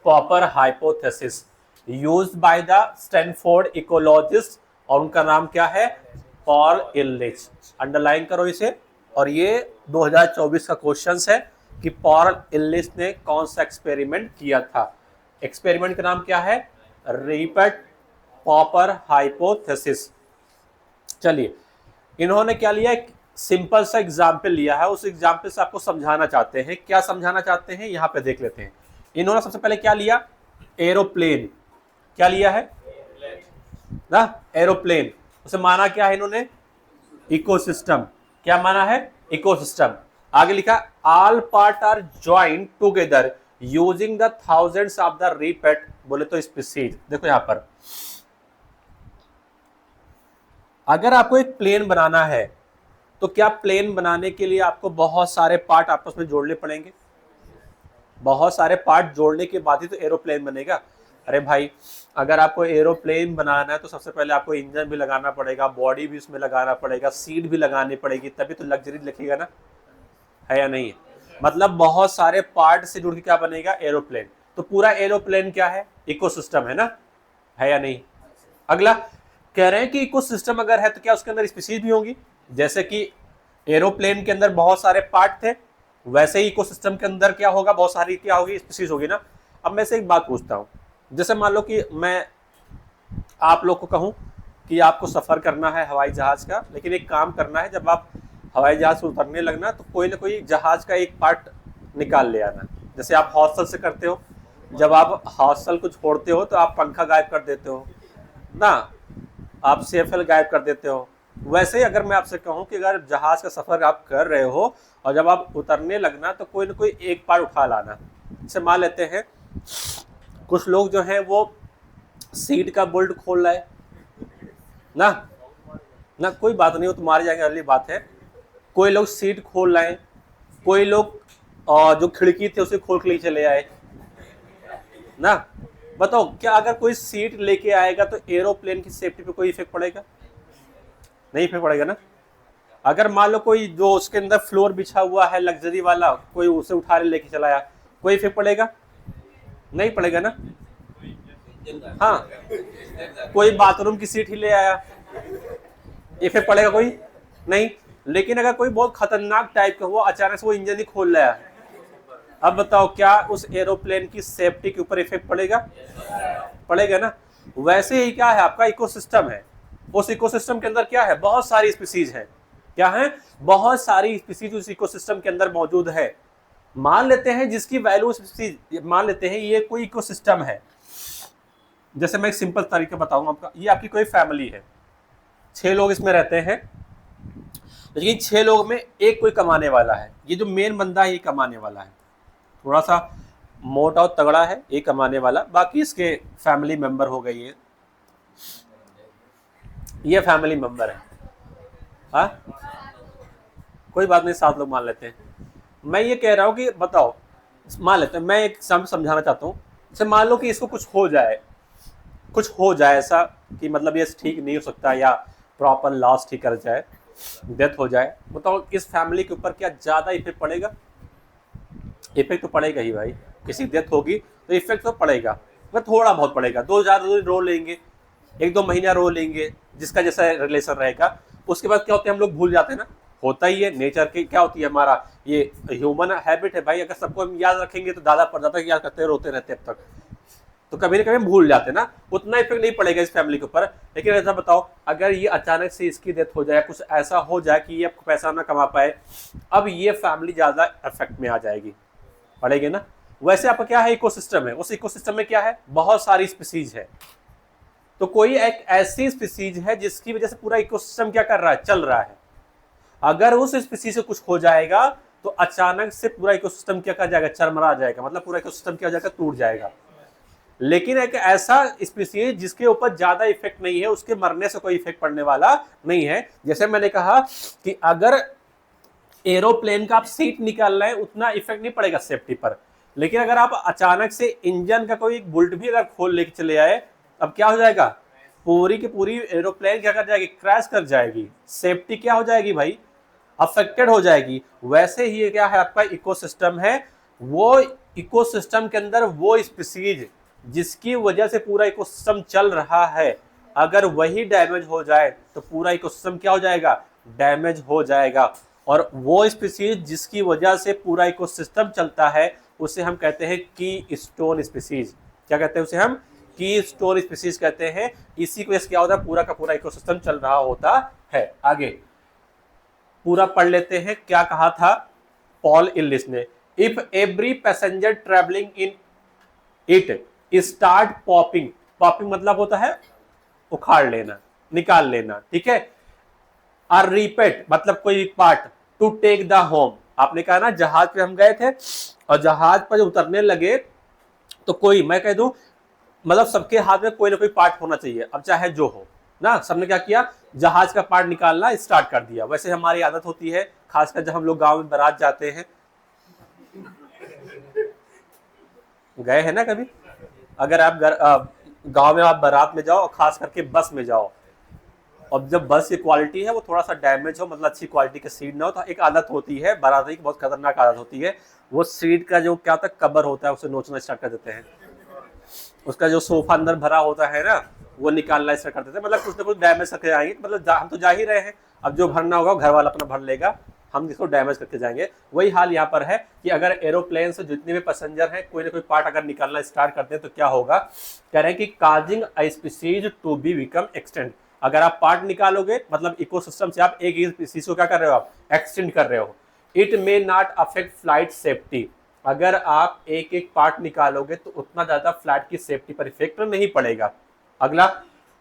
A: popper hypothesis used by the Stanford ecologist, और उनका नाम क्या है, पॉल इल्लिच। अंडरलाइन करो इसे। और ये 2024 का क्वेश्चन है कि पॉल इल्लिच ने कौन सा एक्सपेरिमेंट किया था। एक्सपेरिमेंट का नाम क्या है, रिपर्ट पॉपर हाइपोथेसिस। चलिए, इन्होंने क्या लिया, एक सिंपल सा एग्जाम्पल लिया है, उस एग्जाम्पल से आपको समझाना चाहते हैं। क्या समझाना चाहते हैं यहाँ पे देख लेते हैं। इन्होंने सबसे पहले क्या लिया, एरोप्लेन। क्या लिया है ना, एरोप्लेन। उसे माना क्या है इन्होंने, इकोसिस्टम। क्या माना है, इकोसिस्टम। आगे लिखा, all part are joint together using the thousands of the repeat, बोले तो स्पीसीज। देखो यहां पर, अगर आपको एक प्लेन बनाना है तो क्या प्लेन बनाने के लिए आपको बहुत सारे पार्ट आपस में जोड़ने पड़ेंगे? बहुत सारे पार्ट जोड़ने के बाद ही तो एरोप्लेन बनेगा। अरे भाई, अगर आपको एरोप्लेन बनाना है तो सबसे पहले आपको इंजन भी लगाना पड़ेगा, बॉडी भी उसमें लगाना पड़ेगा, सीट भी लगानी पड़ेगी, तभी तो लग्जरी लिखेगा ना, है या नहीं? मतलब बहुत सारे पार्ट से जुड़ के क्या बनेगा, एरोप्लेन। तो पूरा एरोप्लेन क्या है, इकोसिस्टम है ना, है या नहीं? अगला कह रहे हैं कि इकोसिस्टम अगर है तो क्या उसके अंदर स्पीसीज भी होंगी? जैसे कि एरोप्लेन के अंदर बहुत सारे पार्ट थे, वैसे ही इकोसिस्टम के अंदर क्या होगा, बहुत सारी क्या होगी, स्पीसीज होगी ना। अब मैं से एक बात पूछता हूं, जैसे मान लो कि मैं आप लोग को कहूं कि आपको सफर करना है हवाई जहाज का, लेकिन एक काम करना है, जब आप हवाई जहाज से उतरने लगना तो कोई ना कोई जहाज का एक पार्ट निकाल ले आना। जैसे आप हॉस्टल से करते हो, जब आप हॉस्टल को छोड़ते हो तो आप पंखा गायब कर देते हो ना, आप CFL गायब कर देते हो। वैसे ही अगर मैं आपसे कहूं कि अगर जहाज का सफर आप कर रहे हो और जब आप उतरने लगना तो कोई ना कोई एक पार्ट उठा लाना। जैसे मान लेते हैं कुछ लोग जो हैं वो सीट का बोल्ट खोल रहा है ना, कोई बात नहीं, वो तो मारे जाएंगे, अगली बात है। कोई लोग सीट खोल रहे हैं, कोई लोग जो खिड़की थे उसे खोल के ले चले आए ना। बताओ, क्या अगर कोई सीट लेके आएगा तो एरोप्लेन की सेफ्टी पे कोई इफेक्ट पड़ेगा? नहीं इफेक्ट पड़ेगा ना। अगर मान लो कोई जो उसके अंदर फ्लोर बिछा हुआ है लग्जरी वाला, कोई उसे उठा लेके चलाया, कोई इफेक्ट पड़ेगा? नहीं पड़ेगा ना। हाँ, कोई बाथरूम की सीट ही ले आया, इफेक्ट पड़ेगा? कोई नहीं। लेकिन अगर कोई बहुत खतरनाक टाइप का हुआ, अचानक से वो इंजन ही खोल लाया, अब बताओ क्या उस एरोप्लेन की सेफ्टी के ऊपर इफेक्ट पड़ेगा? पड़ेगा ना। वैसे ही क्या है, आपका इकोसिस्टम है, उस इकोसिस्टम के अंदर क्या है, बहुत सारी स्पीसीज है। क्या है, बहुत सारी स्पीसीज उस इकोसिस्टम के अंदर मौजूद है। मान लेते हैं जिसकी वैल्यू स्पीसीज, मान लेते हैं ये कोई इकोसिस्टम है। जैसे मैं एक सिंपल तरीका बताऊंगा आपका, ये आपकी कोई फैमिली है, 6 लोग इसमें रहते हैं, लेकिन 6 लोग में एक कोई कमाने वाला है। ये जो मेन बंदा है ये कमाने वाला है, थोड़ा सा मोटा और तगड़ा है, ये कमाने वाला, बाकी इसके फैमिली मेंबर हो गई है, ये फैमिली मेंबर है। हाँ, कोई बात नहीं, 7 लोग मान लेते हैं। मैं ये कह रहा हूँ कि बताओ, मान लेते हैं, मैं एक समझाना चाहता हूँ। जैसे मान लो कि इसको कुछ हो जाए ऐसा कि मतलब ये ठीक नहीं हो सकता, या प्रॉपर लॉस ठीक कर जाए, डेथ हो जाए, बताओ इस फैमिली के ऊपर क्या ज़्यादा इफेक्ट पड़ेगा? इफेक्ट तो पड़ेगा ही भाई, किसी डेथ होगी तो इफेक्ट तो पड़ेगा, मतलब थोड़ा बहुत पड़ेगा। 2-4 दिन रो लेंगे, 1-2 महीना रो लेंगे, जिसका जैसा रिलेशन रहेगा। उसके बाद क्या होता है, हम लोग भूल जाते हैं ना, होता ही है, नेचर की क्या होती है, हमारा ये ह्यूमन हैबिट है भाई। अगर सबको हम याद रखेंगे तो दादा परदादा याद करते रोते रहते अब तक, तो कभी ना कभी भूल जाते ना, उतना इफेक्ट नहीं पड़ेगा इस फैमिली के ऊपर। लेकिन ऐसा बताओ, अगर ये अचानक से इसकी डेथ हो जाए, कुछ ऐसा हो जाए कि ये अब पैसा ना कमा पाए, अब ये फैमिली ज्यादा इफेक्ट में आ जाएगी, पड़ेगी ना। वैसे आपका क्या है, इकोसिस्टम है, उस इकोसिस्टम में क्या है, बहुत सारी स्पीसीज है। तो कोई एक ऐसी स्पीसीज है जिसकी वजह से पूरा इकोसिस्टम क्या कर रहा है, चल रहा है। अगर उस स्पीसीज से कुछ हो जाएगा तो अचानक से पूरा इकोसिस्टम क्या कर जाएगा, चरमरा जाएगा, मतलब पूरा इकोसिस्टम क्या हो जाएगा, टूट जाएगा। लेकिन एक ऐसा स्पीसीज जिसके ऊपर ज्यादा इफेक्ट नहीं है, उसके मरने से कोई इफेक्ट पड़ने वाला नहीं है। जैसे मैंने कहा कि अगर एरोप्लेन का आप सीट निकाल रहे हैं उतना इफेक्ट नहीं पड़ेगा सेफ्टी पर, लेकिन अगर आप अचानक से इंजन का कोई बोल्ट भी अगर खोल लेके चले आए, अब क्या हो जाएगा, पूरी की पूरी एरोप्लेन क्या कर जाएगी, क्रैश कर जाएगी, सेफ्टी क्या हो जाएगी भाई, अफेक्टेड हो जाएगी। वैसे ही ये क्या है, आपका इकोसिस्टम है, वो इकोसिस्टम के अंदर वो स्पीसीज जिसकी वजह से पूरा इकोसिस्टम चल रहा है, अगर वही डैमेज हो जाए तो पूरा इकोसिस्टम क्या हो जाएगा, डैमेज हो जाएगा। और वो स्पीसीज जिसकी वजह से पूरा इकोसिस्टम चलता है उसे हम कहते हैं की स्टोन स्पीसीज। क्या कहते हैं उसे हम, की स्टोन स्पीसीज कहते हैं। इसी की वजह से क्या होता है, पूरा का पूरा इकोसिस्टम चल रहा होता है। आगे पूरा पढ़ लेते हैं, क्या कहा था पॉल इलिस ने, if every passenger travelling in it start popping, popping मतलब होता है उखाड़ लेना, निकाल लेना, ठीक है। और रिपेट मतलब कोई part, to take the home, आपने कहा ना जहाज पे हम गए थे और जहाज पर जब उतरने लगे तो कोई, मैं कह दूं मतलब सबके हाथ में कोई ना कोई पार्ट होना चाहिए, अब चाहे जो हो ना, सबने क्या किया, जहाज का पार्ट निकालना स्टार्ट कर दिया। वैसे हमारी आदत होती है, खासकर जब हम लोग गांव में बारात जाते हैं, गए हैं ना कभी, अगर आप गांव में आप बारात में जाओ, खास करके बस में जाओ, और जब बस की क्वालिटी है वो थोड़ा सा डैमेज हो, मतलब अच्छी क्वालिटी की सीट ना हो, तो एक आदत होती है बाराती की, बहुत खतरनाक आदत होती है, वो सीट का जो क्या होता है कवर होता है उसे नोचना स्टार्ट कर देते हैं, उसका जो सोफा अंदर भरा होता है ना वो निकालना स्टार्ट कर देते हैं, मतलब कुछ ना कुछ डैमेज करके आएंगे, मतलब हम तो जा ही रहे हैं, अब जो भरना होगा घर वाला अपना भर लेगा, हम इसको डैमेज करके जाएंगे। वही हाल यहाँ पर है कि अगर एरोप्लेन से जितने भी पैसेंजर हैं कोई ना कोई पार्ट अगर निकालना स्टार्ट करते हैं तो क्या होगा, कह रहे हैं कि causing a species to be become extend, अगर आप पार्ट निकालोगे मतलब इकोसिस्टम से आप एक ही स्पीसीज को क्या कर रहे हो, आप एक्सटेंड कर रहे हो। It may not affect flight safety, अगर आप एक एक पार्ट निकालोगे तो उतना ज्यादा फ्लाइट की सेफ्टी पर इफेक्ट नहीं पड़ेगा। अगला,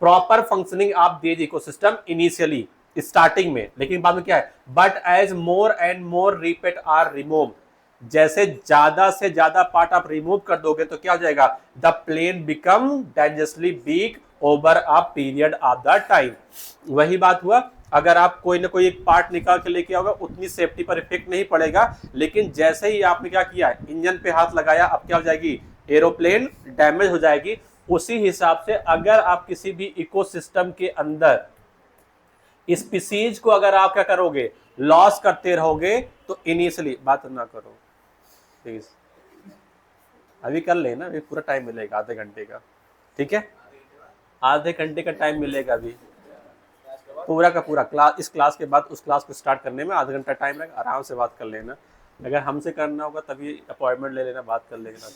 A: proper functioning of this ecosystem initially, starting में, लेकिन बाद में क्या है, but as more and more repeat are remove, जैसे ज्यादा से ज्यादा पार्ट आप रिमूव कर दोगे तो क्या हो जाएगा, the plane become dangerously weak over a period of the time. वही बात हुआ, अगर आप कोई ना कोई एक पार्ट निकाल के लेके आओगे उतनी सेफ्टी पर इफेक्ट नहीं पड़ेगा, लेकिन जैसे ही आपने क्या किया, इंजन पे हाथ लगाया, अब क्या हो जाएगी, एरोप्लेन डैमेज हो जाएगी। उसी हिसाब से अगर आप किसी भी इकोसिस्टम के अंदर स्पीसीज को अगर आप क्या करोगे, लॉस करते रहोगे, तो इनिशियली बात ना करो प्लीज, अभी कर लेना, अभी पूरा टाइम मिलेगा आधे घंटे का, ठीक है, आधे घंटे का टाइम मिलेगा अभी पूरा का पूरा, क्लास इस क्लास के बाद उस क्लास को स्टार्ट करने में आधा घंटा टाइम लगेगा, आराम से बात कर लेना। अगर हमसे करना होगा तभी अपॉइंटमेंट ले लेना, बात कर लेना।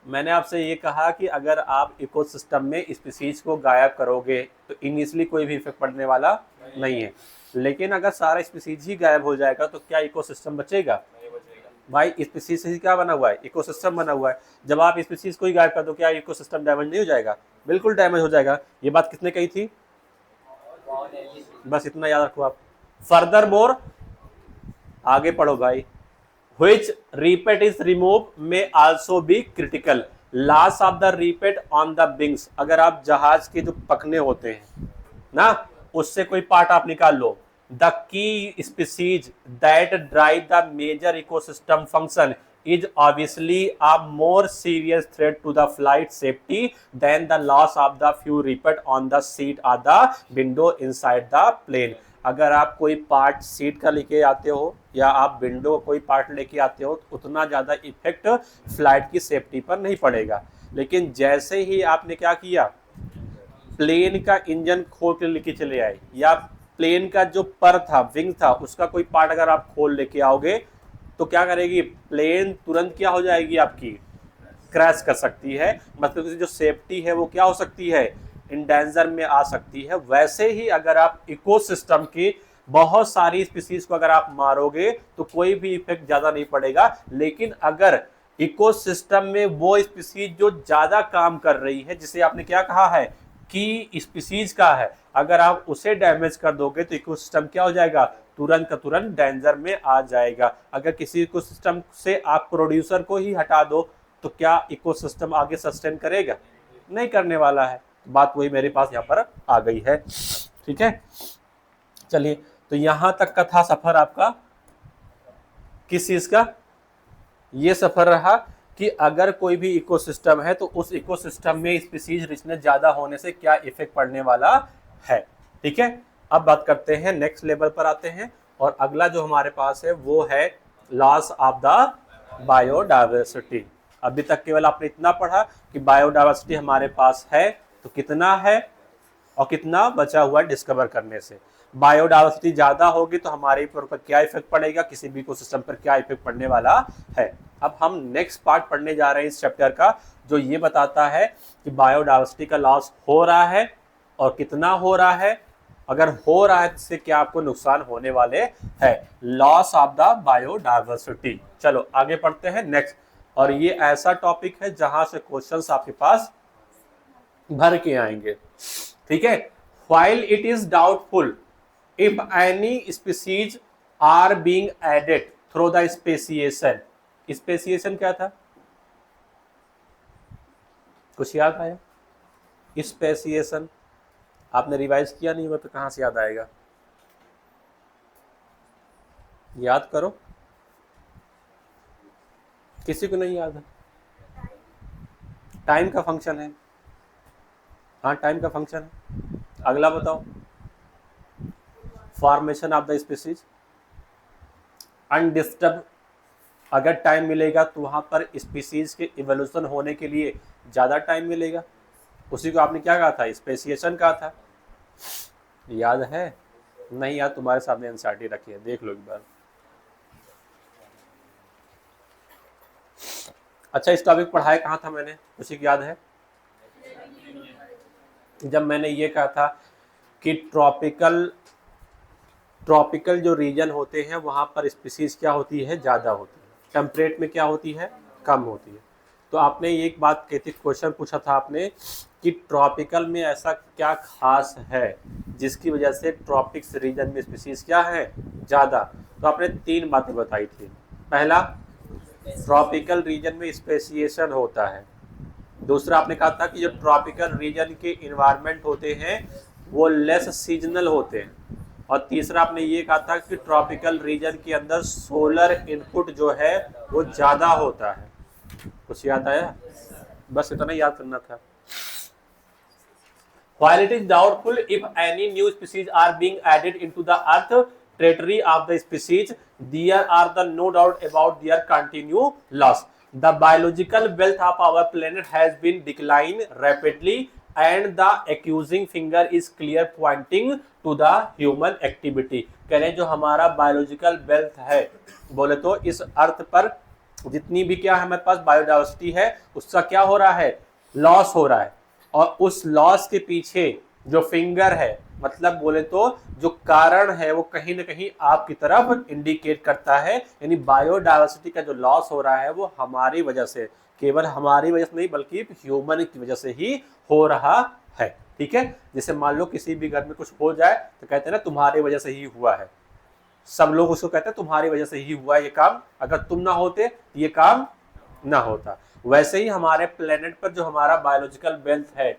A: मैंने आपसे ये कहा कि अगर आप इकोसिस्टम में स्पीसीज को गायब करोगे तो इनिशियली कोई भी इफेक्ट पड़ने वाला नहीं है, लेकिन अगर सारा स्पीसीज ही गायब हो जाएगा तो क्या इकोसिस्टम बचेगा, भाई स्पीसीज से क्या बना हुआ है, इकोसिस्टम बना हुआ है, जब आप स्पीसीज को ही गायब कर दो क्या इकोसिस्टम डैमेज नहीं हो जाएगा, बिल्कुल डैमेज हो जाएगा। ये बात किसने कही थी, बस इतना याद रखो आप। फर्दर मोर, आगे पढ़ो भाई, which repeat is removed may also be critical, loss of the repeat on the wings, अगर आप जहाज के जो पखने होते हैं ना उससे कोई पार्ट आप निकाल लो, the key species that drive the major ecosystem function is obviously a more serious threat to the flight safety than the loss of the few repeat on the seat or the window inside the plane। अगर आप कोई part seat का लेके आते हो या आप window कोई पार्ट लेके आते हो तो उतना ज़्यादा इफेक्ट फ्लाइट की सेफ्टी पर नहीं पड़ेगा, लेकिन जैसे ही आपने क्या किया, प्लेन का इंजन खोल के लेके चले आए या प्लेन का जो पर था, विंग था, उसका कोई पार्ट अगर आप खोल लेके आओगे तो क्या करेगी, प्लेन तुरंत क्या हो जाएगी, आपकी क्रैश कर सकती है, मतलब जो सेफ्टी है वो क्या हो सकती है, इन डेंजर में आ सकती है। वैसे ही अगर आप इकोसिस्टम की बहुत सारी स्पीसीज को अगर आप मारोगे तो कोई भी इफेक्ट ज्यादा नहीं पड़ेगा, लेकिन अगर इकोसिस्टम में वो स्पीसीज जो ज्यादा काम कर रही है, जिसे आपने क्या कहा है कि स्पीसीज का है, अगर आप उसे डैमेज कर दोगे तो इकोसिस्टम क्या हो जाएगा, तुरंत का तुरंत डेंजर में आ जाएगा। अगर किसी इकोसिस्टम से आप प्रोड्यूसर को ही हटा दो तो क्या इकोसिस्टम आगे सस्टेन करेगा, नहीं करने वाला है। बात वही मेरे पास यहाँ पर आ गई है, ठीक है। चलिए, तो यहाँ तक का था सफर आपका किस चीज का? ये सफर रहा कि अगर कोई भी इकोसिस्टम है तो उस इकोसिस्टम में स्पीसीज रिचनेस ज्यादा होने से क्या इफेक्ट पड़ने वाला है। ठीक है, अब बात करते हैं नेक्स्ट लेवल पर आते हैं, और अगला जो हमारे पास है वो है लॉस ऑफ द बायोडायवर्सिटी। अभी तक केवल आपने इतना पढ़ा कि बायोडायवर्सिटी हमारे पास है तो कितना है और कितना बचा हुआ है डिस्कवर करने से। बायोडायवर्सिटी ज्यादा होगी तो हमारे ऊपर क्या इफेक्ट पड़ेगा, किसी भी इकोसिस्टम पर क्या इफेक्ट पड़ने वाला है। अब हम नेक्स्ट पार्ट पढ़ने जा रहे हैं इस चैप्टर का, जो ये बताता है कि बायोडायवर्सिटी का लॉस हो रहा है और कितना हो रहा है, अगर हो रहा है इससे क्या आपको नुकसान होने वाले हैं। Loss of the biodiversity. चलो आगे पढ़ते हैं नेक्स्ट, और ये ऐसा टॉपिक है जहां से क्वेश्चंस आपके पास भर के आएंगे। ठीक है, while it is doubtful if any species are being added through the speciation। Speciation क्या था, कुछ याद आया? स्पेसिएशन आपने रिवाइज किया नहीं हुआ तो कहां से याद आएगा, याद करो। किसी को नहीं याद है? टाइम का फंक्शन है, हाँ टाइम का फंक्शन है। अगला बताओ, formation of the species. Undisturb अगर टाइम मिलेगा तो वहां पर स्पीसीज के इवोल्यूशन होने के लिए ज्यादा टाइम मिलेगा, उसी को आपने क्या कहा था, स्पेसिएशन कहा था। याद है? नहीं याद, तुम्हारे सामने एनसीईआरटी रखी है, देख लो एक बार। अच्छा, इस टॉपिक पढ़ाया कहाँ था मैंने, उसी की याद है? जब मैंने ये कहा था कि ट्रॉपिकल जो रीजन होते हैं वहां पर स्पीसीज क्या होती है, ज्यादा होती है, टेम्परेट में क्या होती है, कम होती है। तो आपने एक बात कहती, क्वेश्चन पूछा था आपने कि ट्रॉपिकल में ऐसा क्या खास है जिसकी वजह से ट्रॉपिक्स रीजन में स्पीसीज क्या है, ज्यादा। तो आपने 3 बातें बताई थी। पहला, ट्रॉपिकल रीजन में स्पेसिएशन होता है। दूसरा आपने कहा था कि जो ट्रॉपिकल रीजन के इन्वायरमेंट होते हैं वो लेस सीजनल होते हैं। और तीसरा आपने ये कहा था कि ट्रॉपिकल रीजन के अंदर सोलर इनपुट जो है वो ज्यादा होता है। कुछ याद आया? बस इतना याद करना था। While it is doubtful if any new species are being added into the earth territory of the species, there are the no doubt about their continued loss. The biological wealth of our planet has been declining rapidly, and the accusing finger is clear pointing to the human activity। कह रहे हैं जो हमारा biological wealth है, बोले तो इस अर्थ पर जितनी भी क्या है हमारे पास बायोडाइवर्सिटी है उसका क्या हो रहा है, लॉस हो रहा है। और उस लॉस के पीछे जो फिंगर है, मतलब बोले तो जो कारण है, वो कहीं ना कहीं आपकी तरफ इंडिकेट करता है। यानी बायोडायवर्सिटी का जो लॉस हो रहा है वो हमारी वजह से, केवल हमारी वजह से नहीं बल्कि ह्यूमन की वजह से ही हो रहा है। ठीक है, जैसे मान लो किसी भी घर में कुछ हो जाए तो कहते हैं ना तुम्हारी वजह से ही हुआ है, सब लोग उसको कहते हैं तुम्हारी वजह से ही हुआ ये काम, अगर तुम ना होते तो ये काम ना होता। वैसे ही हमारे प्लेनेट पर जो हमारा बायोलॉजिकल वेल्थ है,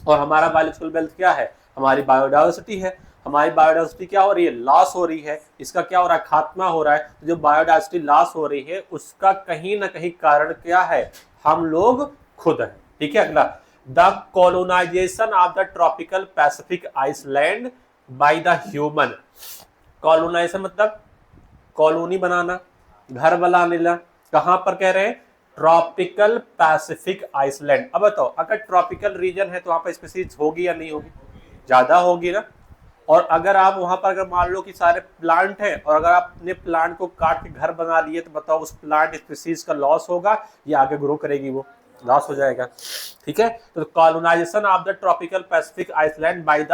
A: और हमारा बायोलॉजिकल वेल्थ क्या है, हमारी बायोडायवर्सिटी है। हमारी बायोडायवर्सिटी क्या हो रही है, लॉस हो रही है। इसका क्या हो रहा है, खात्मा हो रहा है। तो जो बायोडायवर्सिटी लॉस हो रही है उसका कहीं ना कहीं कारण क्या है, हम लोग खुद हैं। ठीक है, अगला, the colonization of the tropical Pacific island by the human. Colonization मतलब कॉलोनी बनाना, घर बनाना। कहां पर कह रहे हैं, ट्रॉपिकल पैसिफिक आइसलैंड। अब बताओ, अगर ट्रॉपिकल रीजन है तो वहां पर स्पीसीज होगी या नहीं होगी, ज्यादा होगी ना। और अगर आप वहां पर अगर मान लो कि सारे प्लांट हैं और अगर आपने प्लांट को काट के घर बना लिए तो बताओ उस प्लांट स्पीसीज का लॉस होगा या आगे ग्रो करेगी, वो लॉस हो जाएगा। ठीक है, तो colonization of the tropical Pacific island by the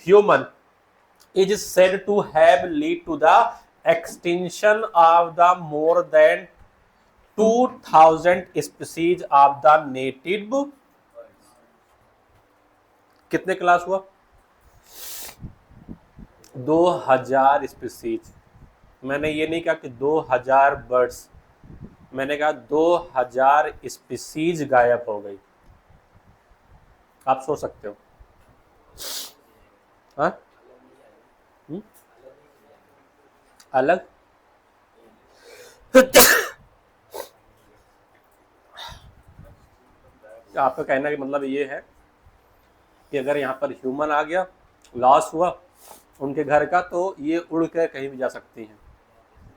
A: human is said to have led to the extinction of the more than 2000 species of the native। कितने क्लास हुआ, 2000 स्पीसीज। मैंने ये नहीं कहा कि 2000 बर्ड्स, मैंने कहा 2000 स्पीसीज गायब हो गई। आप सोच सकते हो, हाँ अलग। आपका कहने का मतलब ये है कि अगर यहाँ पर ह्यूमन आ गया, लॉस हुआ उनके घर का, तो ये उड़ कर कहीं भी जा सकती हैं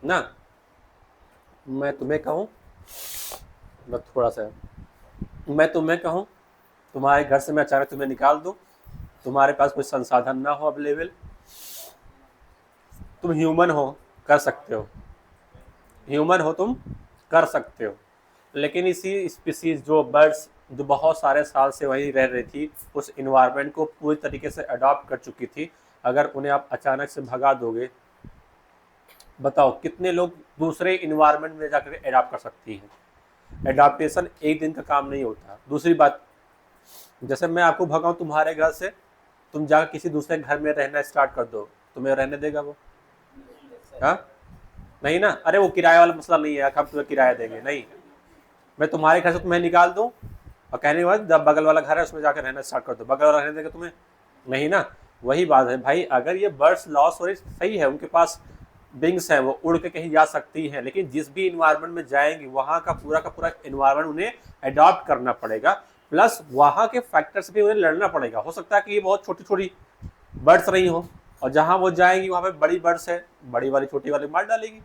A: ना। मैं तुम्हें कहूँ, बस थोड़ा सा, मैं तुम्हें कहूँ तुम्हारे घर से मैं अचानक तुम्हें निकाल दूँ, तुम्हारे पास कोई संसाधन ना हो अवेलेबल, तुम ह्यूमन हो, कर सकते हो, ह्यूमन हो तुम कर सकते हो, लेकिन इसी स्पीसीज जो बर्ड्स जो बहुत सारे साल से वहीं रह रही थी, उस इन्वायरमेंट को पूरी तरीके से अडॉप्ट कर चुकी थी, अगर उन्हें आप अचानक से भगा दोगे, बताओ कितने लोग दूसरे इन्वायरमेंट में जाकर अडॉप्ट कर सकती हैं। एडाप्टेशन एक दिन का काम नहीं होता। दूसरी बात, जैसे मैं आपको भगाऊं तुम्हारे घर से, तुम जाकर किसी दूसरे घर में रहना स्टार्ट कर दो, तुम्हें रहने देगा वो? हाँ नहीं ना। अरे वो किराए वाला मसला नहीं है, हम तुम्हें किराया देंगे, नहीं। मैं तुम्हारे घर से तुम्हें निकाल दूं और कहने के बाद जब बगल वाला घर है उसमें जाकर रहना स्टार्ट कर दो, बगल वाला रहने देगा तुम्हें? नहीं ना। वही बात है भाई, अगर ये बर्ड्स लॉस हो रही, सही है, उनके पास विंग्स हैं, वो उड़ के कहीं जा सकती हैं, लेकिन जिस भी इन्वायरमेंट में जाएंगी वहाँ का पूरा इन्वायरमेंट उन्हें अडॉप्ट करना पड़ेगा, प्लस वहाँ के फैक्टर से भी उन्हें लड़ना पड़ेगा। हो सकता है कि ये बहुत छोटी छोटी बर्ड्स रही हो, और जहाँ वो जाएंगी वहाँ पे बड़ी बर्ड्स है, बड़ी वाली छोटी वाली मार डालेगी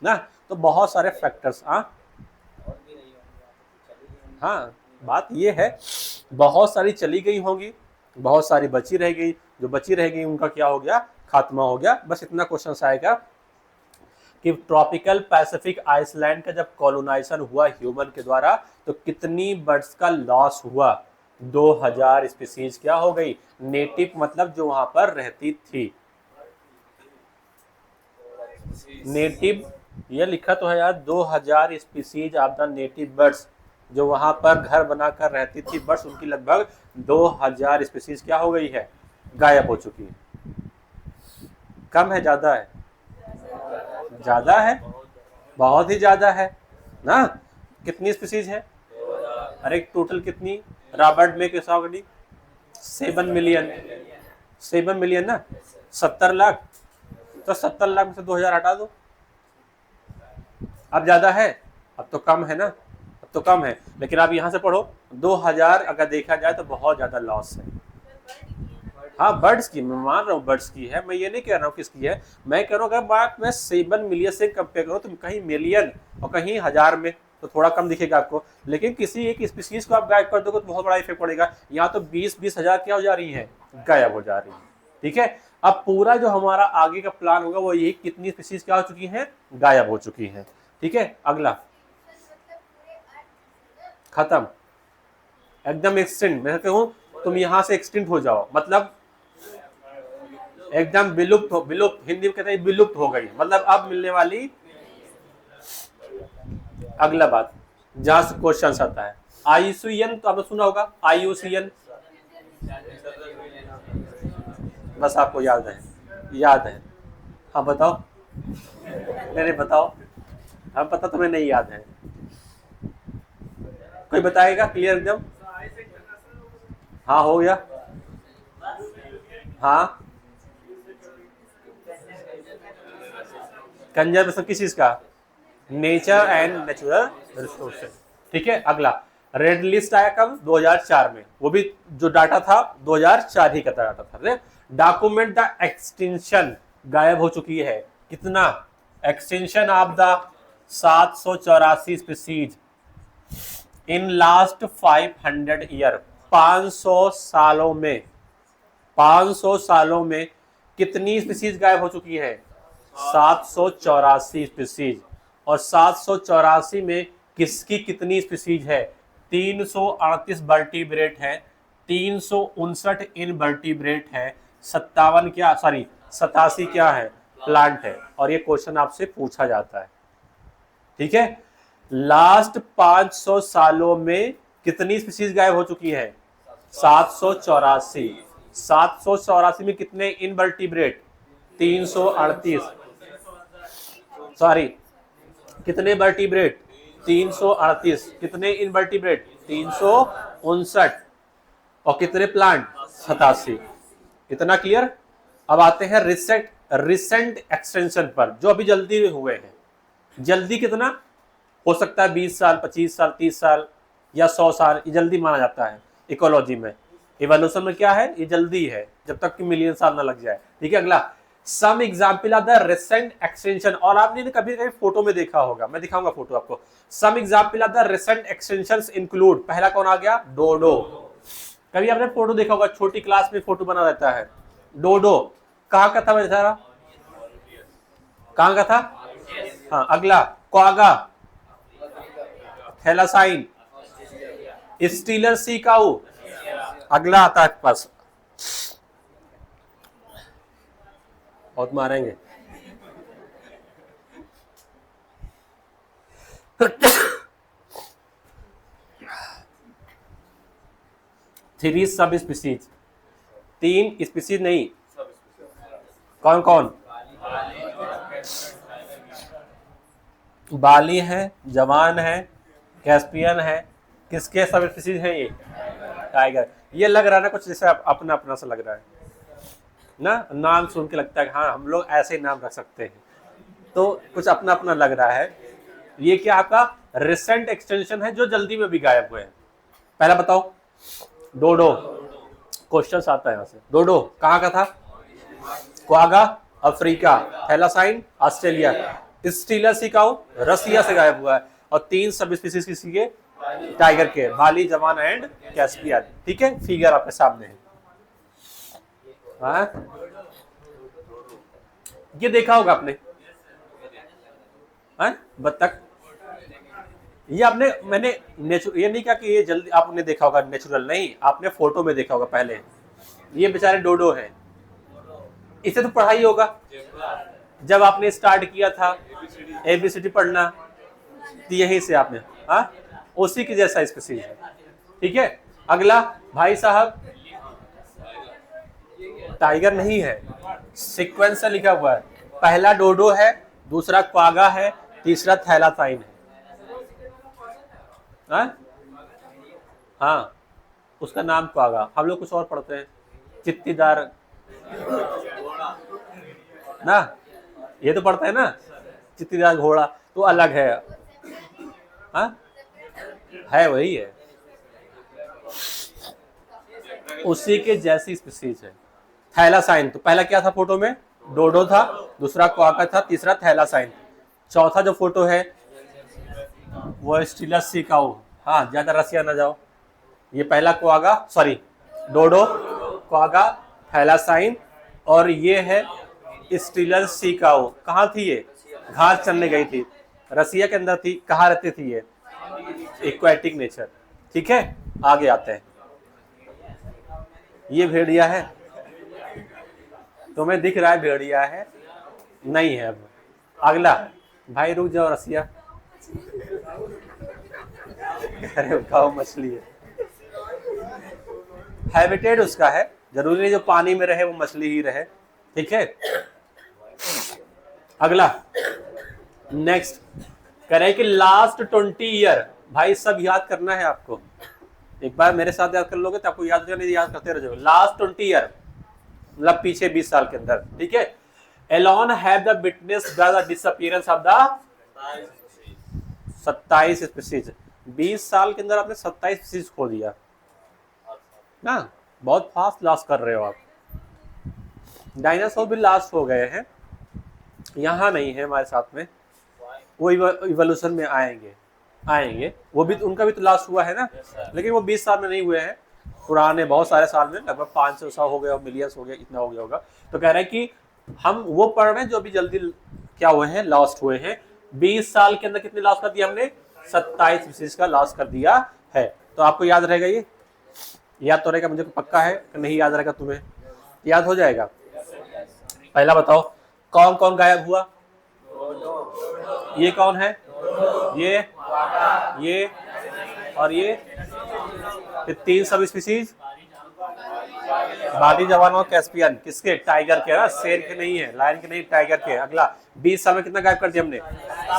A: ना। तो बहुत सारे फैक्टर्स। हाँ बात ये है, बहुत सारी चली गई होंगी, बहुत सारी बची रह गई, जो बची रह गई उनका क्या हो गया, खात्मा हो गया। बस इतना क्वेश्चन आएगा कि ट्रॉपिकल पैसिफिक आइसलैंड का जब कॉलोनाइजेशन हुआ ह्यूमन के द्वारा, तो कितनी बर्ड्स का लॉस हुआ? 2000 स्पीसीज क्या हो गई, नेटिव, मतलब जो वहां पर रहती थी। नेटिव ये लिखा तो है यार, 2000 species of the native birds, जो वहां पर घर बनाकर रहती थी बर्ड्स, उनकी लगभग 2000 स्पीसीज क्या हो गई है, गायब हो चुकी है। कम है ज्यादा है? ज्यादा है, बहुत ही ज्यादा है ना। कितनी स्पीसीज है? अरे टोटल कितनी? रॉबर्ट में के 7 मिलियन, 7 मिलियन ना, 70 लाख। तो 70 लाख में से 2000 हटा दो, अब ज्यादा है? अब तो कम है ना, अब तो कम है। लेकिन आप यहाँ से पढ़ो, 2000 अगर देखा जाए तो बहुत ज्यादा लॉस है। हाँ बर्ड्स की, मैं मान रहा हूँ बर्ड्स की है, मैं ये नहीं कह रहा हूँ किसकी है, मैं कह रहा हूँ अगर बात मैं 7 मिलियन से कंपेयर करूँ तो कहीं मिलियन और कहीं हजार में तो थोड़ा कम दिखेगा आपको, लेकिन किसी एक स्पीसीज को आप गायब कर दोगे तो बहुत बड़ा इफेक्ट पड़ेगा। यहाँ तो 20-20 हजार क्या हो जा रही है, गायब हो जा रही है। ठीक है, अब पूरा जो हमारा आगे का प्लान होगा वो यही, कितनी स्पीसीज क्या हो चुकी है, गायब हो चुकी है। ठीक है, अगला खत्म, एकदम एक्सटिंक्ट। मैं कहूँ तुम यहाँ से एक्सटिंक्ट हो जाओ, मतलब एकदम विलुप्त हो, विलुप्त हिंदी में कहते हैं विलुप्त हो गई, मतलब अब मिलने वाली। अगला बात, जहां से क्वेश्चन आता है, आयुसीएन तो आपने सुना होगा, आयुसीएन, बस आपको याद है, याद है? हाँ बताओ, नहीं बताओ, हम पता तुम्हें नहीं याद है, कोई बताएगा क्लियर एकदम? हाँ हो गया, हाँ कंजर्वेशन किस चीज का, नेचर एंड नेचुरल रिसोर्सेज। ठीक है, अगला रेड लिस्ट आया कब, 2004 में, वो भी जो डाटा था 2004 ही का डाटा था। डॉक्यूमेंट द एक्सटेंशन, गायब हो चुकी है, कितना extension of the 784 species in last 500 year, 500 सालों में, 500 सालों में कितनी स्पीसीज गायब हो चुकी है, 784 स्पीसीज। और 784 में किसकी कितनी स्पीसीज है, 338 वर्टिब्रेट है, 359 इनवर्टिब्रेट है, 57 क्या, सॉरी 87 क्या है, प्लांट है। और ये क्वेश्चन आपसे पूछा जाता है। ठीक है, लास्ट 500 सालों में कितनी स्पीसीज गायब हो चुकी है, 784। 784 में कितने इनवर्टिब्रेट, 338, सॉरी कितने वर्टिब्रेट, 338, कितने इनवर्टिब्रेट, 359, और कितने प्लांट, 87। इतना क्लियर? अब आते हैं रिसेंट एक्सटेंशन पर, जो अभी जल्दी हुए हैं। जल्दी कितना हो सकता है? 20 साल, 25 साल, 30 साल या 100 साल, ये जल्दी माना जाता है इकोलॉजी में। इवोल्यूशन में क्या है? ये जल्दी है, जब तक कि मिलियन साल ना लग जाए। ठीक है, अगला, some example of the recent extension, और आपने कभी कभी फोटो में देखा होगा, मैं दिखाऊंगा फोटो आपको। Some example of the recent extensions include, पहला कौन आ गया? डोडो। कभी आपने फोटो देखा होगा, छोटी क्लास में फोटो बना रहता है। डोडो कहाँ का था बेचारा? कहाँ का था? हाँ, अगला, क्वागा, थैलासाइन, स्टीलर सी काऊ। अगला आता है पास, बहुत मारेंगे। थ्री सब स्पीसीज, 3 स्पीसीज नहीं, कौन कौन? बाली है, जवान है, कैस्पियन है, किसके सब स्पीसीज हैं ये? टाइगर। ये लग रहा है ना कुछ जैसे अपना अपना सा लग रहा है ना, नाम सुन के लगता है हाँ हम लोग ऐसे ही नाम रख सकते हैं, तो कुछ अपना अपना लग रहा है। ये क्या आपका रिसेंट एक्सटेंशन है जो जल्दी में भी गायब हुए हैं। पहला बताओ, डोडो। क्वेश्चन आता है यहाँ से, डोडो कहाँ का था? क्वागा अफ्रीका, थैलासाइन ऑस्ट्रेलिया, स्टीलर सिकाऊ रसिया से गायब हुआ है, और 3 सब स्पीसीज किसी के? टाइगर के, बाली, जवान एंड कैस्पियन। ठीक है, फिगर आपके सामने है। हाँ? ये देखा होगा आपने, बत्तख। ये आपने, मैंने ये नहीं कहा कि ये जल्दी आपने देखा होगा नेचुरल, नहीं, आपने फोटो में देखा होगा पहले। ये बेचारे डोडो हैं, इसे तो पढ़ाई होगा जब आपने स्टार्ट किया था ABCD पढ़ना, तो यहीं से आपने, हाँ, उसी की जैसा स्पीसीज है। ठीक है, अगला भाई साहब, टाइगर नहीं है, सीक्वेंस से लिखा हुआ है। पहला डोडो है, दूसरा क्वागा है, तीसरा थैलासाइन है। हाँ, उसका नाम क्वागा। हम लोग कुछ और पढ़ते हैं, चित्तीदार ना, ये तो पढ़ता है ना, चित्तीदार घोड़ा, तो अलग है। हाँ, है वही है, उसी के जैसी स्पीसीज है। थैलासाइन, तो पहला क्या था फोटो में? डोडो था, दूसरा क्वाका था, तीसरा थैलासाइन, चौथा जो फोटो है वो स्टीलर सिकाऊ। हाँ, ज्यादा रसिया ना जाओ। ये पहला क्वागा, सॉरी डोडो, क्वागा, थैलासाइन, और ये है स्टीलर सिकाऊ। कहाँ थी ये? घास चलने गई थी, रसिया के अंदर थी। कहाँ रहती थी ये? Aquatic nature. ठीक है, आगे आते हैं। ये भेड़िया है, तुम्हें दिख रहा है भेड़िया है? नहीं है। अब अगला, भाई रुक जाओ, रसिया खाओ, मछली है, हैबिटेट उसका है, जरूरी नहीं जो पानी में रहे वो मछली ही रहे। ठीक है, अगला, नेक्स्ट कह रहे हैं कि लास्ट 20 ईयर, भाई सब याद करना है आपको, एक बार मेरे साथ याद कर लोगे तो आपको याद करने, याद करते रह जाओगे। लास्ट 20 ईयर मतलब पीछे 20 साल के अंदर। ठीक है, alone have the witness the disappearance of the 27 species. 20 साल के अंदर आपने 27 स्पीसीज खो दिया ना, बहुत फास्ट लॉस कर रहे हो आप। डायनासोर भी लास्ट हो गए हैं, यहाँ नहीं है हमारे साथ में, वो इवोल्यूशन में आएंगे, वो भी, उनका भी तो लास्ट हुआ है ना, लेकिन वो 20 साल में नहीं हुए हैं, पुराने बहुत सारे साल में, लगभग 500 साल हो गए, मिलियंस हो गए, इतना हो गया होगा। तो कह रहे हैं कि हम वो पढ़ रहे हैं जो अभी जल्दी क्या हुए हैं, लॉस्ट हुए हैं। 20 साल के अंदर कितने लॉस कर दिया हमने? 27 स्पीसीज का लॉस कर दिया है। तो आपको याद रहेगा, ये याद तो रहेगा, मुझे पक्का है कि नहीं याद रहेगा, तुम्हें याद हो जाएगा। पहला बताओ, कौन कौन गायब हुआ? ये कौन है? ये और ये 3 सब स्पीसीज, बाली, जवान और कैस्पियन। किसके? टाइगर के ना, शेर के नहीं है, लायन के नहीं, टाइगर के। अगला, 20 साल में कितना गायब कर दिया हमने?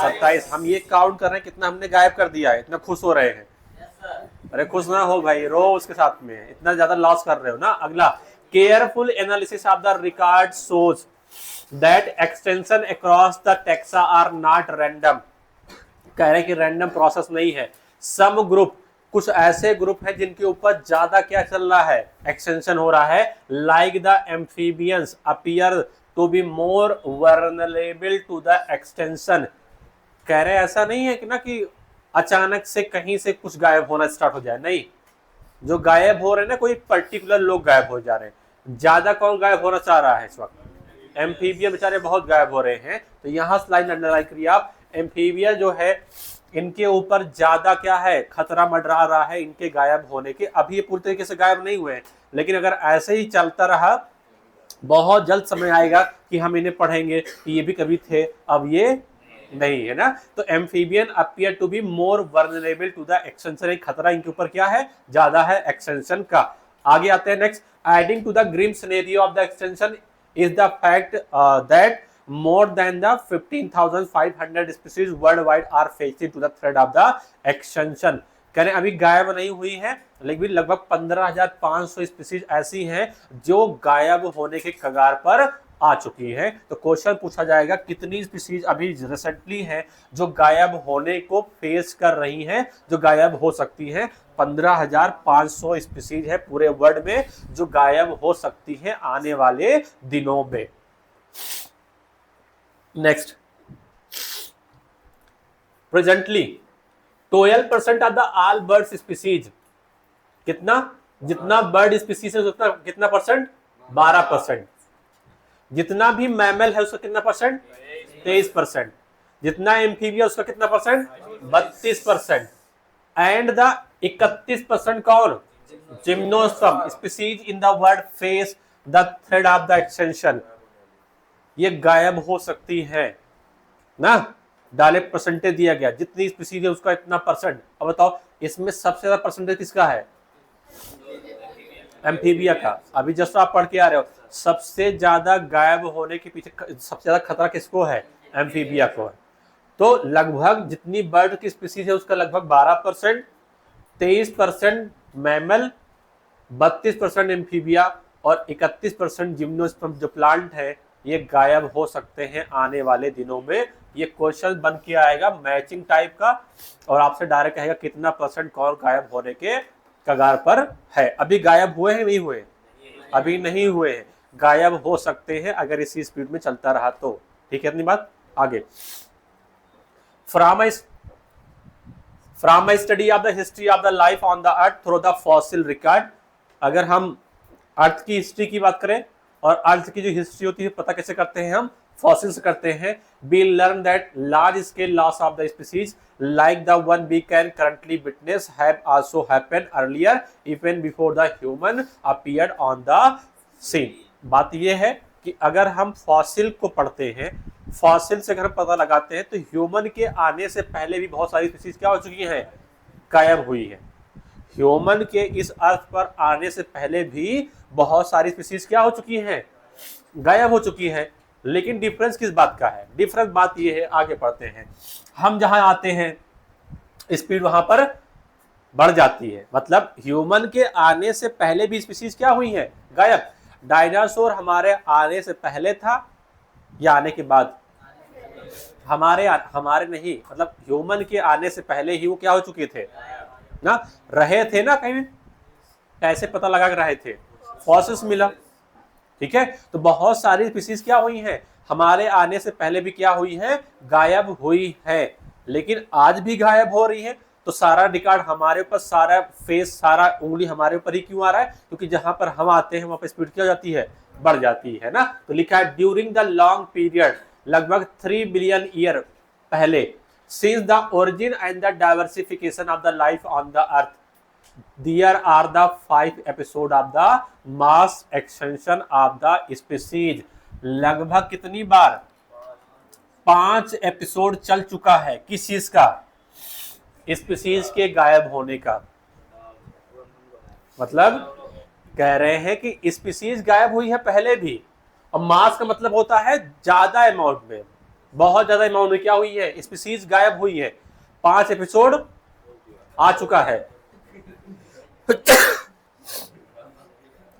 A: 27। हम ये काउंट कर रहे हैं कितना हमने गायब कर दिया है, इतना खुश हो रहे हैं। अरे खुश ना हो भाई, रो उसके साथ में, इतना ज्यादा लॉस कर रहे हो ना। अगला, careful analysis of the record shows that extension across the taxa are not random, कह रहे हैं कि रैंडम प्रोसेस नहीं है। सम ग्रुप, कुछ ऐसे ग्रुप है जिनके ऊपर ज्यादा क्या चल रहा है, एक्सटेंशन हो रहा है। Like the amphibians appear to be more vulnerable to the extension, कह रहे ऐसा नहीं है कि ना कि अचानक से कहीं से कुछ गायब होना स्टार्ट हो जाए, नहीं। जो गायब हो रहे हैं ना, कोई पर्टिकुलर लोग गायब हो जा रहे हैं। ज्यादा कौन गायब होना चाह रहा है इस वक्त, एम्फीबिया बेचारे बहुत गायब हो रहे हैं। तो यहाँ स्लाइड अंडरलाइन करिए आप, एम्फीबिया जो है इनके ऊपर ज्यादा क्या है, खतरा मंडरा रहा है इनके गायब होने के। अभी ये पूरी तरीके से गायब नहीं हुए हैं, लेकिन अगर ऐसे ही चलता रहा, बहुत जल्द समय आएगा कि हम इन्हें पढ़ेंगे कि ये भी कभी थे, अब ये नहीं है ना। तो amphibian appear to be more vulnerable to the extension, एक खतरा इनके ऊपर क्या है, ज्यादा है एक्सटेंशन का। आगे आते हैं next, adding to the grim scenario of the extension is the fact that more than the 15,500 species worldwide are facing to the threat of the extinction, कह रहे अभी गायब नहीं हुई है, लेकिन लगभग 15,500 स्पीसीज ऐसी हैं जो गायब होने के कगार पर आ चुकी हैं। तो क्वेश्चन पूछा जाएगा कितनी स्पीसीज अभी रिसेंटली हैं जो गायब होने को फेस कर रही हैं, जो गायब हो सकती हैं। 15,500 स्पीसीज है पूरे वर्ल्ड में जो गायब हो सकती हैं आने वाले दिनों में। Next, presently 12% of the all bird species, कितना, जितना बर्ड स्पीसीज है उतना कितना परसेंट, 12%। जितना भी मैमल है उसका कितना परसेंट, 23%। जितना एम्फीबिया उसका कितना परसेंट, 32%। एंड द 31% कौन, gymnosperm species in the world face the threat of the extension, ये गायब हो सकती है ना। डायरेक्ट परसेंटेज दिया गया, जितनी स्पीसीज है उसका इतना परसेंट। अब बताओ इसमें सबसे ज्यादा परसेंटेज किसका है, एम्फीबिया का। अभी जस्ट आप पढ़ के आ रहे हो, सबसे ज्यादा गायब होने के पीछे सबसे ज्यादा खतरा किसको है, एम्फीबिया को है। तो लगभग जितनी बर्ड की स्पीसीज है उसका लगभग 12%, 23% मैमल, 32% एम्फीबिया और 31% जिम्नोस्पर्म जो प्लांट है, ये गायब हो सकते हैं आने वाले दिनों में। ये क्वेश्चन बन के आएगा मैचिंग टाइप का, और आपसे डायरेक्ट कहेगा कितना परसेंट कौन गायब होने के कगार पर है। अभी गायब हुए हैं, नहीं हुए, अभी नहीं हुए हैं, गायब हो सकते हैं अगर इसी स्पीड में चलता रहा तो। ठीक है अपनी बात। आगे, from my study of the history of the life on the earth through the fossil record, अगर हम अर्थ की हिस्ट्री की बात करें, और अर्थ की जो हिस्ट्री होती है पता कैसे करते हैं हम, फॉसिल्स करते हैं। we learn that large scale loss of the species like the one we can currently witness have also happened earlier even before the human appeared on the scene। बात यह है कि अगर हम फॉसिल को पढ़ते हैं, फॉसिल से अगर हम पता लगाते हैं, तो ह्यूमन के आने से पहले भी बहुत सारी स्पीसीज क्या हो चुकी हैं, गायब हुई है। ह्यूमन के इस अर्थ पर आने से पहले भी बहुत सारी स्पीसीज क्या हो चुकी हैं, गायब हो चुकी हैं। लेकिन डिफरेंस किस बात का है, डिफरेंस बात यह है, आगे पढ़ते हैं, हम जहां आते हैं स्पीड वहां पर बढ़ जाती है। मतलब ह्यूमन के आने से पहले भी स्पीसीज क्या हुई हैं, गायब। डायनासोर हमारे आने से पहले था या आने के बाद, हमारे नहीं, मतलब ह्यूमन के आने से पहले ही वो क्या हो चुके थे ना, रहे थे ना कहीं, कैसे पता लगा कर रहे थे, फॉसिल्स मिला। ठीक है, तो बहुत सारी स्पीसीज क्या हुई हैं, हमारे आने से पहले भी क्या हुई है, गायब हुई है। लेकिन आज भी गायब हो रही है, तो सारा रिकॉर्ड हमारे ऊपर, सारा फेस, सारा उंगली हमारे ऊपर ही क्यों आ रहा है, क्योंकि जहां पर हम आते हैं वहां पर स्पीड क्या हो जाती है, बढ़ जाती है ना। तो लिखा है ड्यूरिंग द लॉन्ग पीरियड, लगभग 3 बिलियन ईयर पहले, since the origin and the diversification of the life on the earth, there are the 5 episode of the mass extinction of the species। लगभग कितनी बार, 5 एपिसोड चल चुका है, किस चीज का, स्पीसीज के गायब होने का। मतलब कह रहे हैं कि स्पीसीज गायब हुई है पहले भी, और मास का मतलब होता है ज्यादा अमाउंट में, बहुत ज्यादा अमाउंट में क्या हुई है, स्पीसीज गायब हुई है। 5 एपिसोड आ चुका है।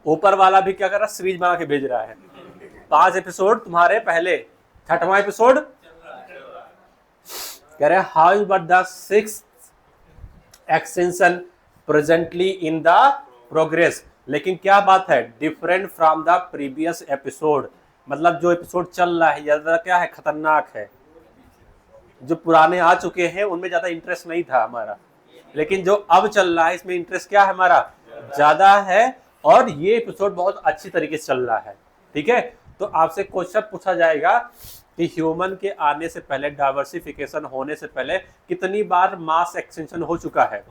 A: ऊपर वाला भी क्या कर रहा है, सीरीज बना के भेज रहा है। 5 एपिसोड तुम्हारे पहले, 6वां एपिसोड कह रहे how but the 6th extension presently in the progress. लेकिन क्या बात है, different from the previous episode, मतलब जो एपिसोड चल रहा है ज्यादा क्या है, खतरनाक है। जो पुराने आ चुके हैं उनमें ज्यादा इंटरेस्ट नहीं था हमारा, लेकिन जो अब चल रहा है इसमें इंटरेस्ट क्या है हमारा, ज्यादा है। और ये एपिसोड बहुत अच्छी तरीके से चल रहा है। ठीक है, तो आपसे क्वेश्चन पूछा जाएगा कि ह्यूमन के आने से पहले, डाइवर्सिफिकेशन होने से पहले कितनी बार मास एक्सटेंशन हो चुका है।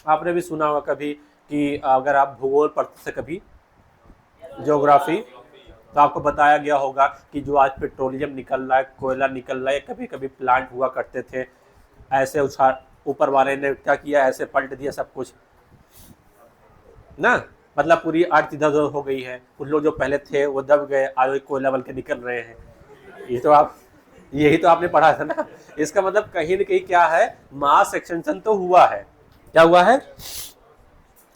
A: आपने भी सुना होगा कभी कि अगर आप भूगोल पढ़ते थे कभी, ज्योग्राफी, तो आपको बताया गया होगा कि जो आज पेट्रोलियम निकल रहा है, कोयला निकल रहा है, कभी कभी प्लांट हुआ करते थे, ऐसे उछाल, ऊपर वाले ने क्या किया, ऐसे पलट दिया सब कुछ ना, मतलब पूरी अर्थ इधर उधर हो गई है। कुछ लोग जो पहले थे वो दब गए, आज वही कोयला बन के निकल रहे हैं। यही तो आपने पढ़ा था ना। इसका मतलब कहीं ना कहीं क्या है, मास एक्सटेंशन तो हुआ है। क्या हुआ है,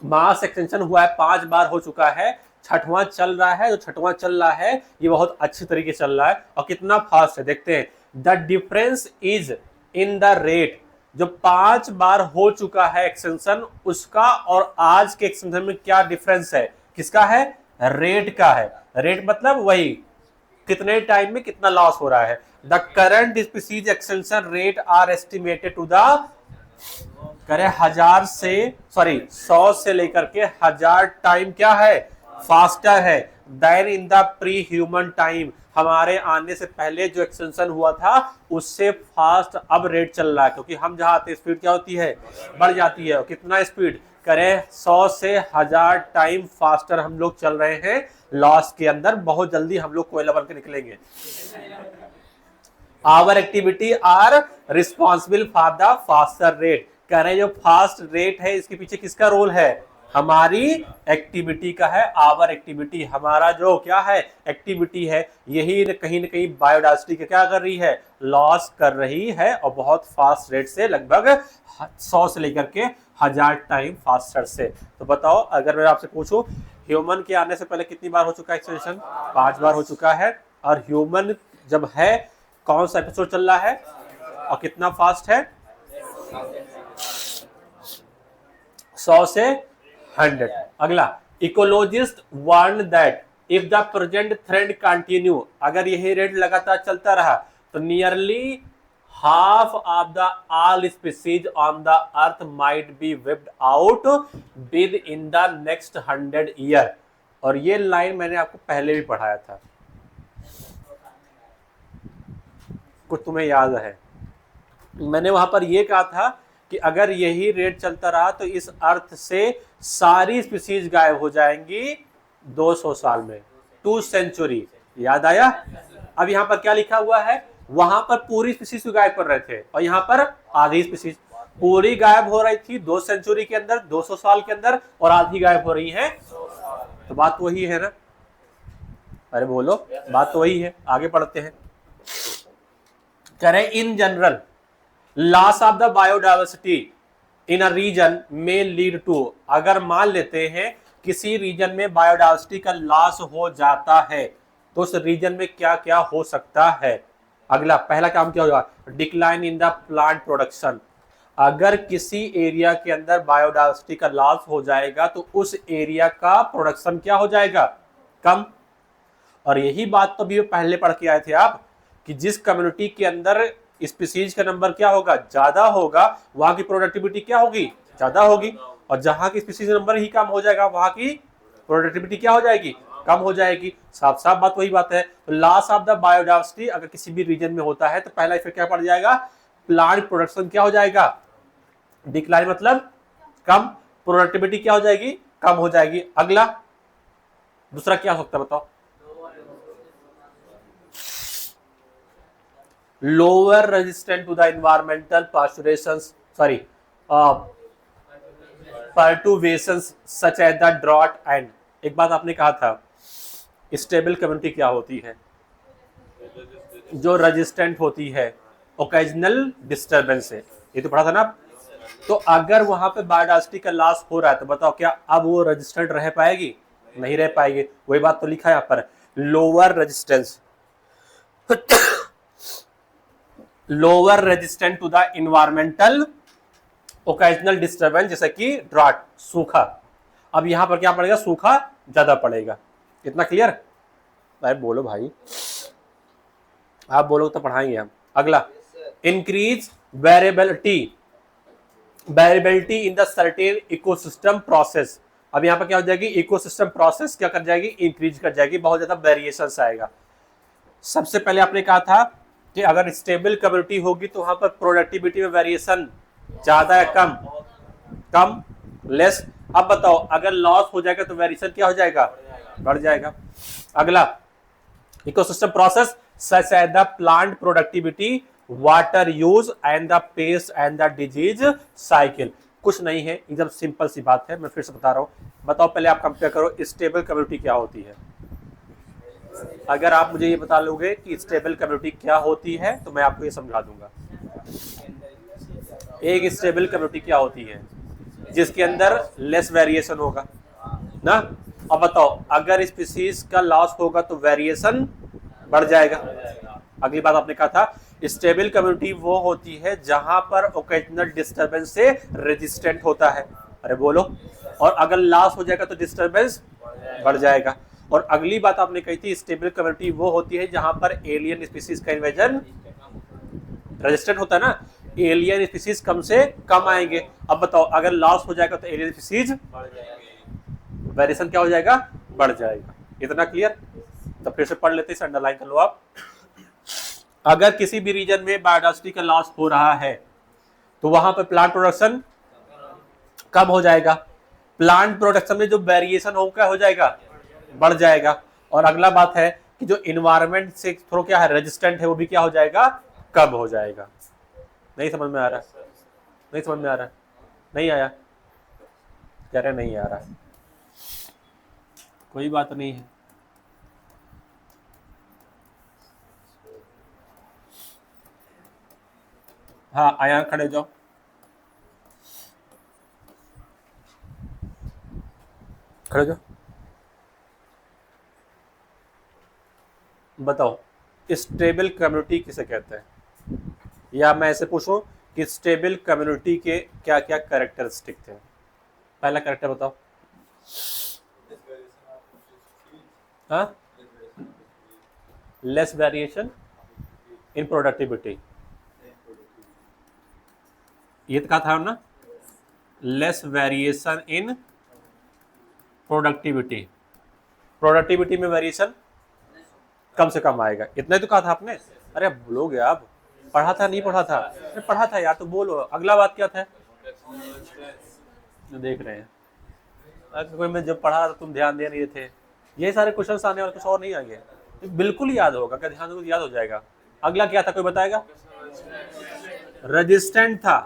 A: मास एक्सटेंशन हुआ है, 5 बार हो चुका है, 6वां चल रहा है। जो 6वां चल रहा है ये बहुत अच्छी तरीके से चल रहा है, और कितना फास्ट है देखते हैं। The difference is in the rate, जो 5 बार हो चुका है एक्सटेंशन, उसका और आज के एक्सटेंशन में क्या डिफरेंस है, किसका है, रेट का है। रेट मतलब वही कितने टाइम में कितना लॉस हो रहा है। The current species extension rate are estimated to the, करे 100 से लेकर के 1000 टाइम क्या है, फास्टर है than in the pre human time. हमारे आने से पहले जो एक्सटेंशन हुआ था उससे फास्ट अब रेट चल रहा है, क्योंकि हम जहां आते स्पीड क्या होती है, बढ़ जाती है। और कितना स्पीड, करें 100 से 1000 टाइम फास्टर हम लोग चल रहे हैं लॉस के अंदर। बहुत जल्दी हम लोग कोयला बन के निकलेंगे। Our activity are responsible for the faster rate, कह रहे हैं जो फास्ट रेट है इसके पीछे किसका रोल है, हमारी एक्टिविटी का है। आवर एक्टिविटी, हमारा जो क्या है एक्टिविटी है, यही कहीं ना कहीं बायोडाइवर्सिटी का क्या कर रही है, लॉस कर रही है, और बहुत फास्ट रेट से, लगभग 100 से लेकर के 1000 टाइम फास्टर से। तो बताओ, अगर मैं आपसे पूछूं ह्यूमन के आने से पहले कितनी बार हो चुका है एक्सटेंशन, 5 बार हो चुका है। और ह्यूमन जब है, कौन सा एपिसोड चल रहा है और कितना फास्ट है, 100 से 100। अगला, ecologist warn that if the present trend continue, अगर यही रेट लगातार चलता रहा तो nearly half of the all species on the earth might be wiped out within the next 100 year। और ये लाइन मैंने आपको पहले भी पढ़ाया था, कुछ तुम्हें याद है। मैंने वहां पर ये कहा था कि अगर यही रेट चलता रहा तो इस अर्थ से सारी स्पीसीज गायब हो जाएंगी 200 साल में, 2 सेंचुरी। याद आया। अब यहाँ पर क्या लिखा हुआ है, वहां पर पूरी स्पीसीज को गायब कर रहे थे, और यहाँ पर आधी स्पीसीज पूरी गायब हो रही थी 2 सेंचुरी के अंदर, 200 साल के अंदर, और आधी गायब हो रही है। तो बात तो वही है ना, अरे बोलो, बात तो वही है। आगे पढ़ते हैं, करें in general loss of the biodiversity in a region में लीड टू, अगर मान लेते हैं किसी रीजन में बायोडाइवर्सिटी का लॉस हो जाता है तो उस रीजन में क्या क्या हो सकता है। अगला, पहला काम क्या होगा, decline in the plant production. अगर किसी एरिया के अंदर बायोडाइवर्सिटी का लॉस हो जाएगा तो उस एरिया का प्रोडक्शन क्या हो जाएगा, कम। और यही बात तो भी पहले पढ़ के आए थे आप, कि जिस कम्युनिटी के अंदर स्पीसीज का नंबर क्या होगा, ज्यादा होगा, वहां की प्रोडक्टिविटी क्या होगी, ज्यादा होगी। और जहां की स्पीसीज नंबर ही कम हो जाएगा, वहां की प्रोडक्टिविटी क्या हो जाएगी, कम हो जाएगी। साफ साफ बात वही बात है। तो लॉस ऑफ द बायोडाइवर्सिटी अगर किसी भी रीजन में होता है तो पहला इफेक्ट क्या पड़ जाएगा, प्लांट प्रोडक्शन क्या हो जाएगा, डिक्लाइन मतलब कम, प्रोडक्टिविटी क्या हो जाएगी, कम हो जाएगी। अगला, दूसरा क्या हो सकता है बताओ, lower resistant to the environmental perturbations such as the drought and, एक बात आपने कहा था, स्टेबल कम्युनिटी क्या होती है, जो रेजिस्टेंट होती है ओकेजनल डिस्टर्बेंस से, ये तो पढ़ा था ना। तो अगर वहां पे बायोडाइवर्सिटी का लॉस हो रहा है तो बताओ क्या अब वो रेजिस्टेंट रह पाएगी, नहीं रह पाएगी। वही बात तो लिखा है यहाँ पर, lower resistance, lower resistant to the environmental occasional disturbance, जैसे कि ड्राट, सूखा। अब यहां पर क्या पड़ेगा, सूखा ज्यादा पड़ेगा। इतना क्लियर? भाई बोलो भाई, आप बोलो तो पढ़ाएंगे हम। अगला, increase variability, variability in the certain ecosystem process. अब यहाँ पर क्या हो जाएगी, इकोसिस्टम प्रोसेस क्या कर जाएगी, इंक्रीज कर जाएगी, बहुत ज्यादा वेरिएशंस आएगा। सबसे पहले आपने कहा था कि अगर स्टेबल कम्युनिटी होगी तो वहां पर प्रोडक्टिविटी में वेरिएशन ज्यादा है, कम, कम, लेस। अब बताओ अगर लॉस हो जाएगा तो वेरिएशन क्या हो जाएगा, बढ़ जाएगा। अगला, ecosystem process such as the plant productivity, water use and the pest and the disease cycle. कुछ नहीं है, एकदम सिंपल सी बात है, मैं फिर से बता रहा हूं। बताओ पहले आप कंपेयर करो, स्टेबल कम्युनिटी क्या होती है। अगर आप मुझे ये बता लोगे कि स्टेबल कम्युनिटी क्या होती है तो मैं आपको ये समझा दूंगा। एक स्टेबल कम्युनिटी क्या होती है, जिसके अंदर लेस वेरिएशन होगा ना। अब बताओ अगर स्पीसीज का लॉस होगा तो वेरिएशन बढ़ जाएगा। अगली बात आपने कहा था, स्टेबल कम्युनिटी वो होती है जहां पर ओकेजनल डिस्टर्बेंस से रेजिस्टेंट होता है। अरे बोलो, और अगर लॉस हो जाएगा तो डिस्टर्बेंस बढ़ जाएगा। और अगली बात आपने कही थी, स्टेबल कम्युनिटी वो होती है जहां पर एलियन स्पीसीज का इन्वेजन रेजिस्टेंट होता है ना, एलियन स्पीसीज कम से कम आएंगे। अब बताओ अगर लॉस हो जाएगा तो एलियन स्पीसीज वेरिएशन क्या हो जाएगा, बढ़ जाएगा। इतना क्लियर? तो फिर से पढ़ लेते हैं, अंडरलाइन कर लो आप। अगर किसी भी रीजन में बायोडाइवर्सिटी का लॉस हो रहा है तो वहां पर प्लांट प्रोडक्शन कम हो जाएगा। प्लांट प्रोडक्शन में जो वेरिएशन होगा हो जाएगा, बढ़ जाएगा। और अगला बात है कि जो इन्वायरमेंट से थोड़ा क्या है, रेजिस्टेंट है, वो भी क्या हो जाएगा, कम हो जाएगा। नहीं समझ में आ रहा? नहीं समझ में आ रहा? नहीं आया? कह रहे नहीं आ रहा, कोई बात नहीं है। हाँ आया, खड़े जाओ। खड़े जाओ। बताओ स्टेबल कम्युनिटी किसे कहते हैं, या मैं ऐसे पूछूं कि स्टेबल कम्युनिटी के क्या क्या कैरेक्टरिस्टिक थे। पहला कैरेक्टर बताओ। हाँ, लेस वेरिएशन इन प्रोडक्टिविटी, ये कहा था ना, less variation in productivity, productivity में वेरिएशन कम से कम आएगा। इतना ही तो कहा था आपने। अरे बोलोगे आप, पढ़ा था नहीं पढ़ा था? पढ़ा था यार, तो बोलो। अगला बात क्या था, देख रहे हैं कोई, मैं जब पढ़ा तुम ध्यान दे नहीं थे। ये सारे क्वेश्चन आने वाले, कुछ और नहीं आएंगे, बिल्कुल याद होगा। क्या ध्यान दो, याद हो जाएगा। अगला क्या था, कोई बताएगा? रेजिस्टेंट था।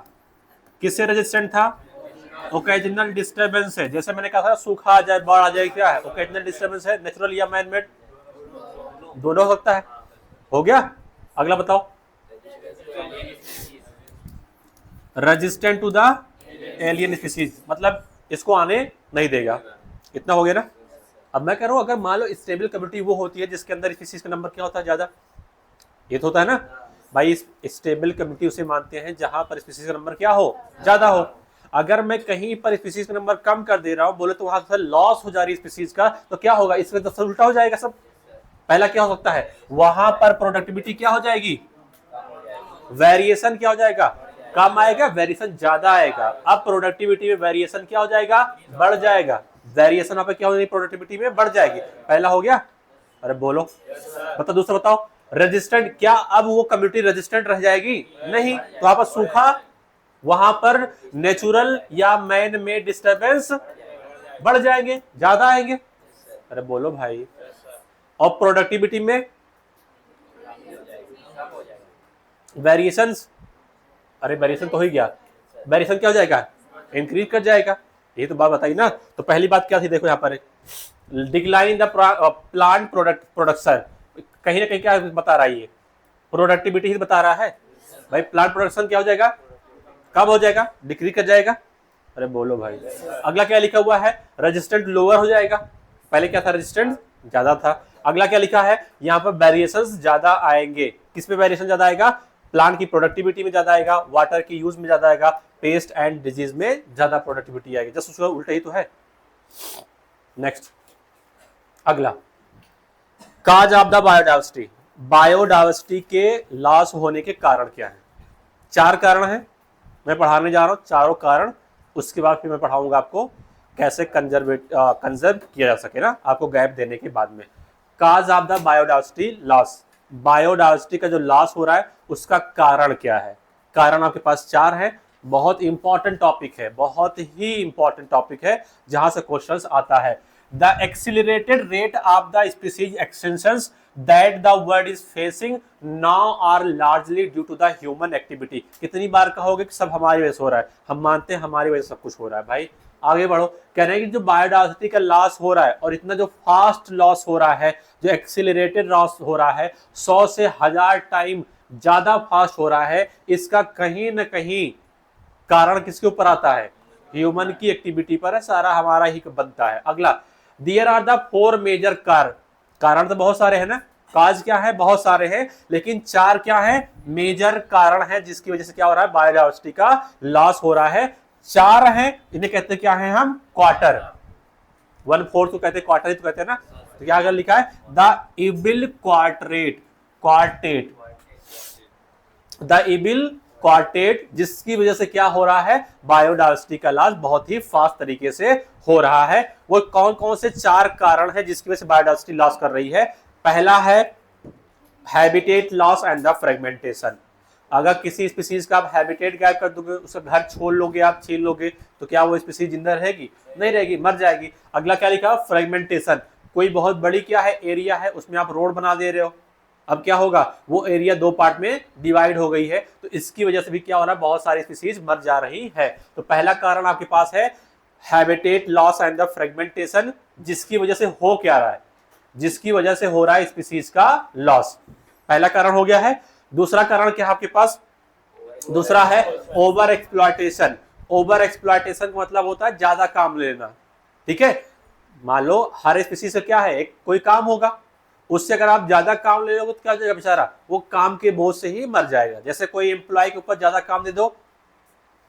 A: किससे रेजिस्टेंट था? ओकेजनल डिस्टर्बेंस है। जैसे मैंने कहा था सूखा आ जाए, बाढ़ आ जाए, क्या है, ओकेजनल डिस्टर्बेंस है, नेचुरल या मैन मेड, दोनों हो सकता है। हो गया? अगला बताओ। Resistant to the alien species, मतलब इसको आने नहीं देगा। इतना हो गया ना। अब मैं कह रहा हूं अगर मान लो स्टेबल कम्युनिटी वो होती है जिसके अंदर स्पीसीज का नंबर क्या होता है, ज्यादा। ये तो होता है ना भाई, स्टेबल कम्युनिटी उसे मानते हैं जहां पर स्पीसीज का नंबर क्या हो, ज्यादा हो। अगर मैं कहीं पर स्पीसीज का नंबर कम कर दे रहा हूं, बोले तो वहां से लॉस हो जा रही है स्पीसीज का, तो क्या होगा, इसमें तो उल्टा हो जाएगा सब। पहला क्या हो सकता है, वहां पर प्रोडक्टिविटी क्या हो जाएगी, वेरिएशन क्या हो जाएगा, कम आएगा, वेरिएशन ज्यादा आएगा। अब प्रोडक्टिविटी में वेरिएशन क्या हो जाएगा, बढ़ जाएगा। वेरिएशन यहाँ पे क्या हो जाएगी, प्रोडक्टिविटी में बढ़ जाएगी। पहला हो गया। अरे बोलो, बताओ। दूसरा बताओ, रेजिस्टेंट, क्या अब वो कम्युनिटी रेजिस्टेंट रह जाएगी? नहीं। तो वहां पर सूखा, वहां पर नेचुरल या मैन मेड डिस्टर्बेंस बढ़ जाएंगे, ज्यादा आएंगे। अरे बोलो भाई। और प्रोडक्टिविटी में वेरिएशंस, अरे वेरिएशन तो हो ही गया, वेरिएशन क्या हो जाएगा, इंक्रीज कर जाएगा। ये तो बात बताई ना। तो पहली बात क्या थी, देखो यहाँ पर decline in the plant production, कहीं ना कहीं क्या बता रहा है, ये प्रोडक्टिविटी ही बता रहा है भाई। प्लांट प्रोडक्शन क्या हो जाएगा, कम हो जाएगा, डिक्रीज कर जाएगा। अरे बोलो भाई। अगला क्या लिखा हुआ है, रेजिस्टेंट लोअर हो जाएगा। पहले क्या था, रेजिस्टेंट ज्यादा था, अगला क्या लिखा है यहाँ पर, वेरिएशंस ज्यादा आएंगे। किस में वेरिएशन ज्यादा आएगा? प्लांट की प्रोडक्टिविटी में ज्यादा आएगा, वाटर की यूज में ज्यादा आएगा, पेस्ट एंड डिजीज में ज्यादा प्रोडक्टिविटी आएगी। जस्ट उसका उल्टा ही तो है। नेक्स्ट अगला, काज ऑफ द बायोडाइवर्सिटी। बायोडाइवर्सिटी के लॉस होने के कारण क्या है? 4 कारण है, मैं पढ़ाने जा रहा हूं चारों कारण, उसके बाद फिर मैं पढ़ाऊंगा आपको कैसे कंजर्व किया जा सके ना, आपको गैप देने के बाद में। Cause of the biodiversity loss, biodiversity का जो लॉस हो रहा है उसका कारण क्या है? कारण आपके पास 4 है। बहुत इंपॉर्टेंट टॉपिक है, बहुत ही इंपॉर्टेंट टॉपिक है जहां से क्वेश्चंस आता है। The accelerated rate of the species extensions that the world is facing now are largely due to the human activity। कितनी बार कहोगे कि सब हमारी वजह से हो रहा है? हम मानते हैं हमारी वजह से सब कुछ हो रहा है भाई। आगे बढ़ो, कह रहे हैं कि जो बायोडाइवर्सिटी का लॉस हो रहा है और इतना जो फास्ट लॉस हो रहा है, जो एक्सिलरेटेड लॉस हो रहा है, 100 से 1000 टाइम ज्यादा फास्ट हो रहा है, इसका कहीं ना कहीं कारण किसके ऊपर आता है? ह्यूमन की एक्टिविटी पर है, सारा हमारा ही बनता है। अगला, देयर आर द 4 मेजर कारण तो बहुत सारे हैं ना, काज क्या है? बहुत सारे हैं, लेकिन 4 क्या है? मेजर कारण है जिसकी वजह से क्या हो रहा है? बायोडाइवर्सिटी का लॉस हो रहा है। 4 हैं, इन्हें कहते क्या है हम? क्वार्टर। 1/4 तो कहते हैं, क्वार्टर ही तो कहते हैं ना। तो क्या अगर लिखा है? The evil quartet, the evil quartet, जिसकी वजह से क्या हो रहा है? बायोडाइवर्सिटी का लॉस बहुत ही फास्ट तरीके से हो रहा है। वो कौन कौन से 4 कारण है जिसकी वजह से बायोडाइवर्सिटी लॉस कर रही है? पहला है habitat loss and the fragmentation. अगर किसी स्पीसीज का आप हैबिटेट गायब कर दोगे, उसका घर छोड़ लोगे, आप छीन लोगे, तो क्या वो स्पीसीज जिंदा रहेगी? नहीं रहेगी, मर जाएगी। अगला क्या लिखा? फ्रेगमेंटेशन। कोई बहुत बड़ी क्या है? एरिया है, उसमें आप रोड बना दे रहे हो, अब क्या होगा? वो एरिया 2 पार्ट में डिवाइड हो गई है, तो इसकी वजह से भी क्या हो रहा है? बहुत सारी स्पीसीज मर जा रही है। तो पहला कारण आपके पास है habitat loss and the fragmentation, जिसकी वजह से हो क्या रहा है? जिसकी वजह से हो रहा है स्पीसीज का लॉस। पहला कारण हो गया है। दूसरा कारण क्या है आपके पास? दूसरा है ओवर एक्सप्लॉयटेशन। ओवर एक्सप्लॉयटेशन का मतलब होता है ज्यादा काम लेना, ठीक है। मान लो हर स्पीसीज से क्या है? एक कोई काम होगा, उससे अगर आप ज्यादा काम ले लोगे तो क्या हो जाएगा बेचारा? वो काम के बोझ से ही मर जाएगा। जैसे कोई एम्प्लॉय के ऊपर ज्यादा काम दे दो,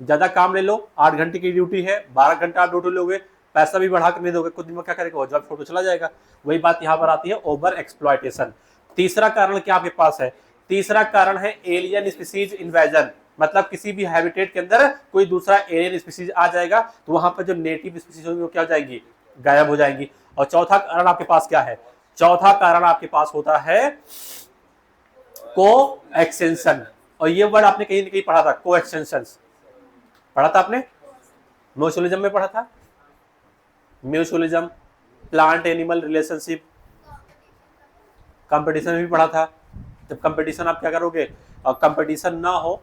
A: ज्यादा काम ले लो, 8 घंटे की ड्यूटी है, 12 घंटा आप ड्यूटी लोगे, पैसा भी बढ़ा कर नहीं दोगे, कुछ दिन में क्या करेगा? वो जॉब छोड़ चला जाएगा। वही बात यहाँ पर आती है, ओवर एक्सप्लॉयटेशन। तीसरा कारण क्या आपके पास है? तीसरा कारण है एलियन स्पीसीज इन्वेजन। मतलब किसी भी हैबिटेट के अंदर कोई दूसरा एलियन स्पीसीज आ जाएगा तो वहां पर जो नेटिव स्पीसीज होगी वो क्या हो जाएगी? गायब हो जाएंगी। और चौथा कारण आपके पास क्या है? चौथा कारण आपके पास होता है को एक्सटेंशन। और ये वर्ड आपने कहीं ना कहीं पढ़ा था, को एक्सटेंशन पढ़ा था आपने, म्यूचुअलिज्म में पढ़ा था। Mutualism, plant animal relationship, competition में भी पढ़ा था। जब कंपटीशन आप क्या करोगे? और कंपटीशन ना हो,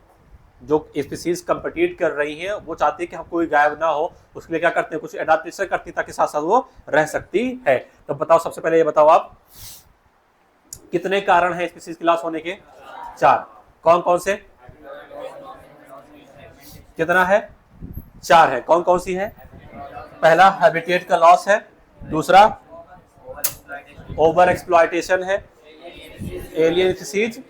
A: जो स्पीसीज कंपीट कर रही है वो चाहती है कि हम कोई गायब ना हो, उसके लिए क्या करते हैं? कुछ एडाप्टेशन करती है ताकि साथ साथ वो रह सकती है। तो बताओ, सबसे पहले ये बताओ आप, कितने कारण हैं स्पीसीज के लॉस होने के? 4। कौन कौन से? कितना है? 4 है। कौन कौन सी है? पहला हैबिटेट का लॉस है, दूसरा ओवर एक्सप्लॉयटेशन है, एलियन स्पीसीज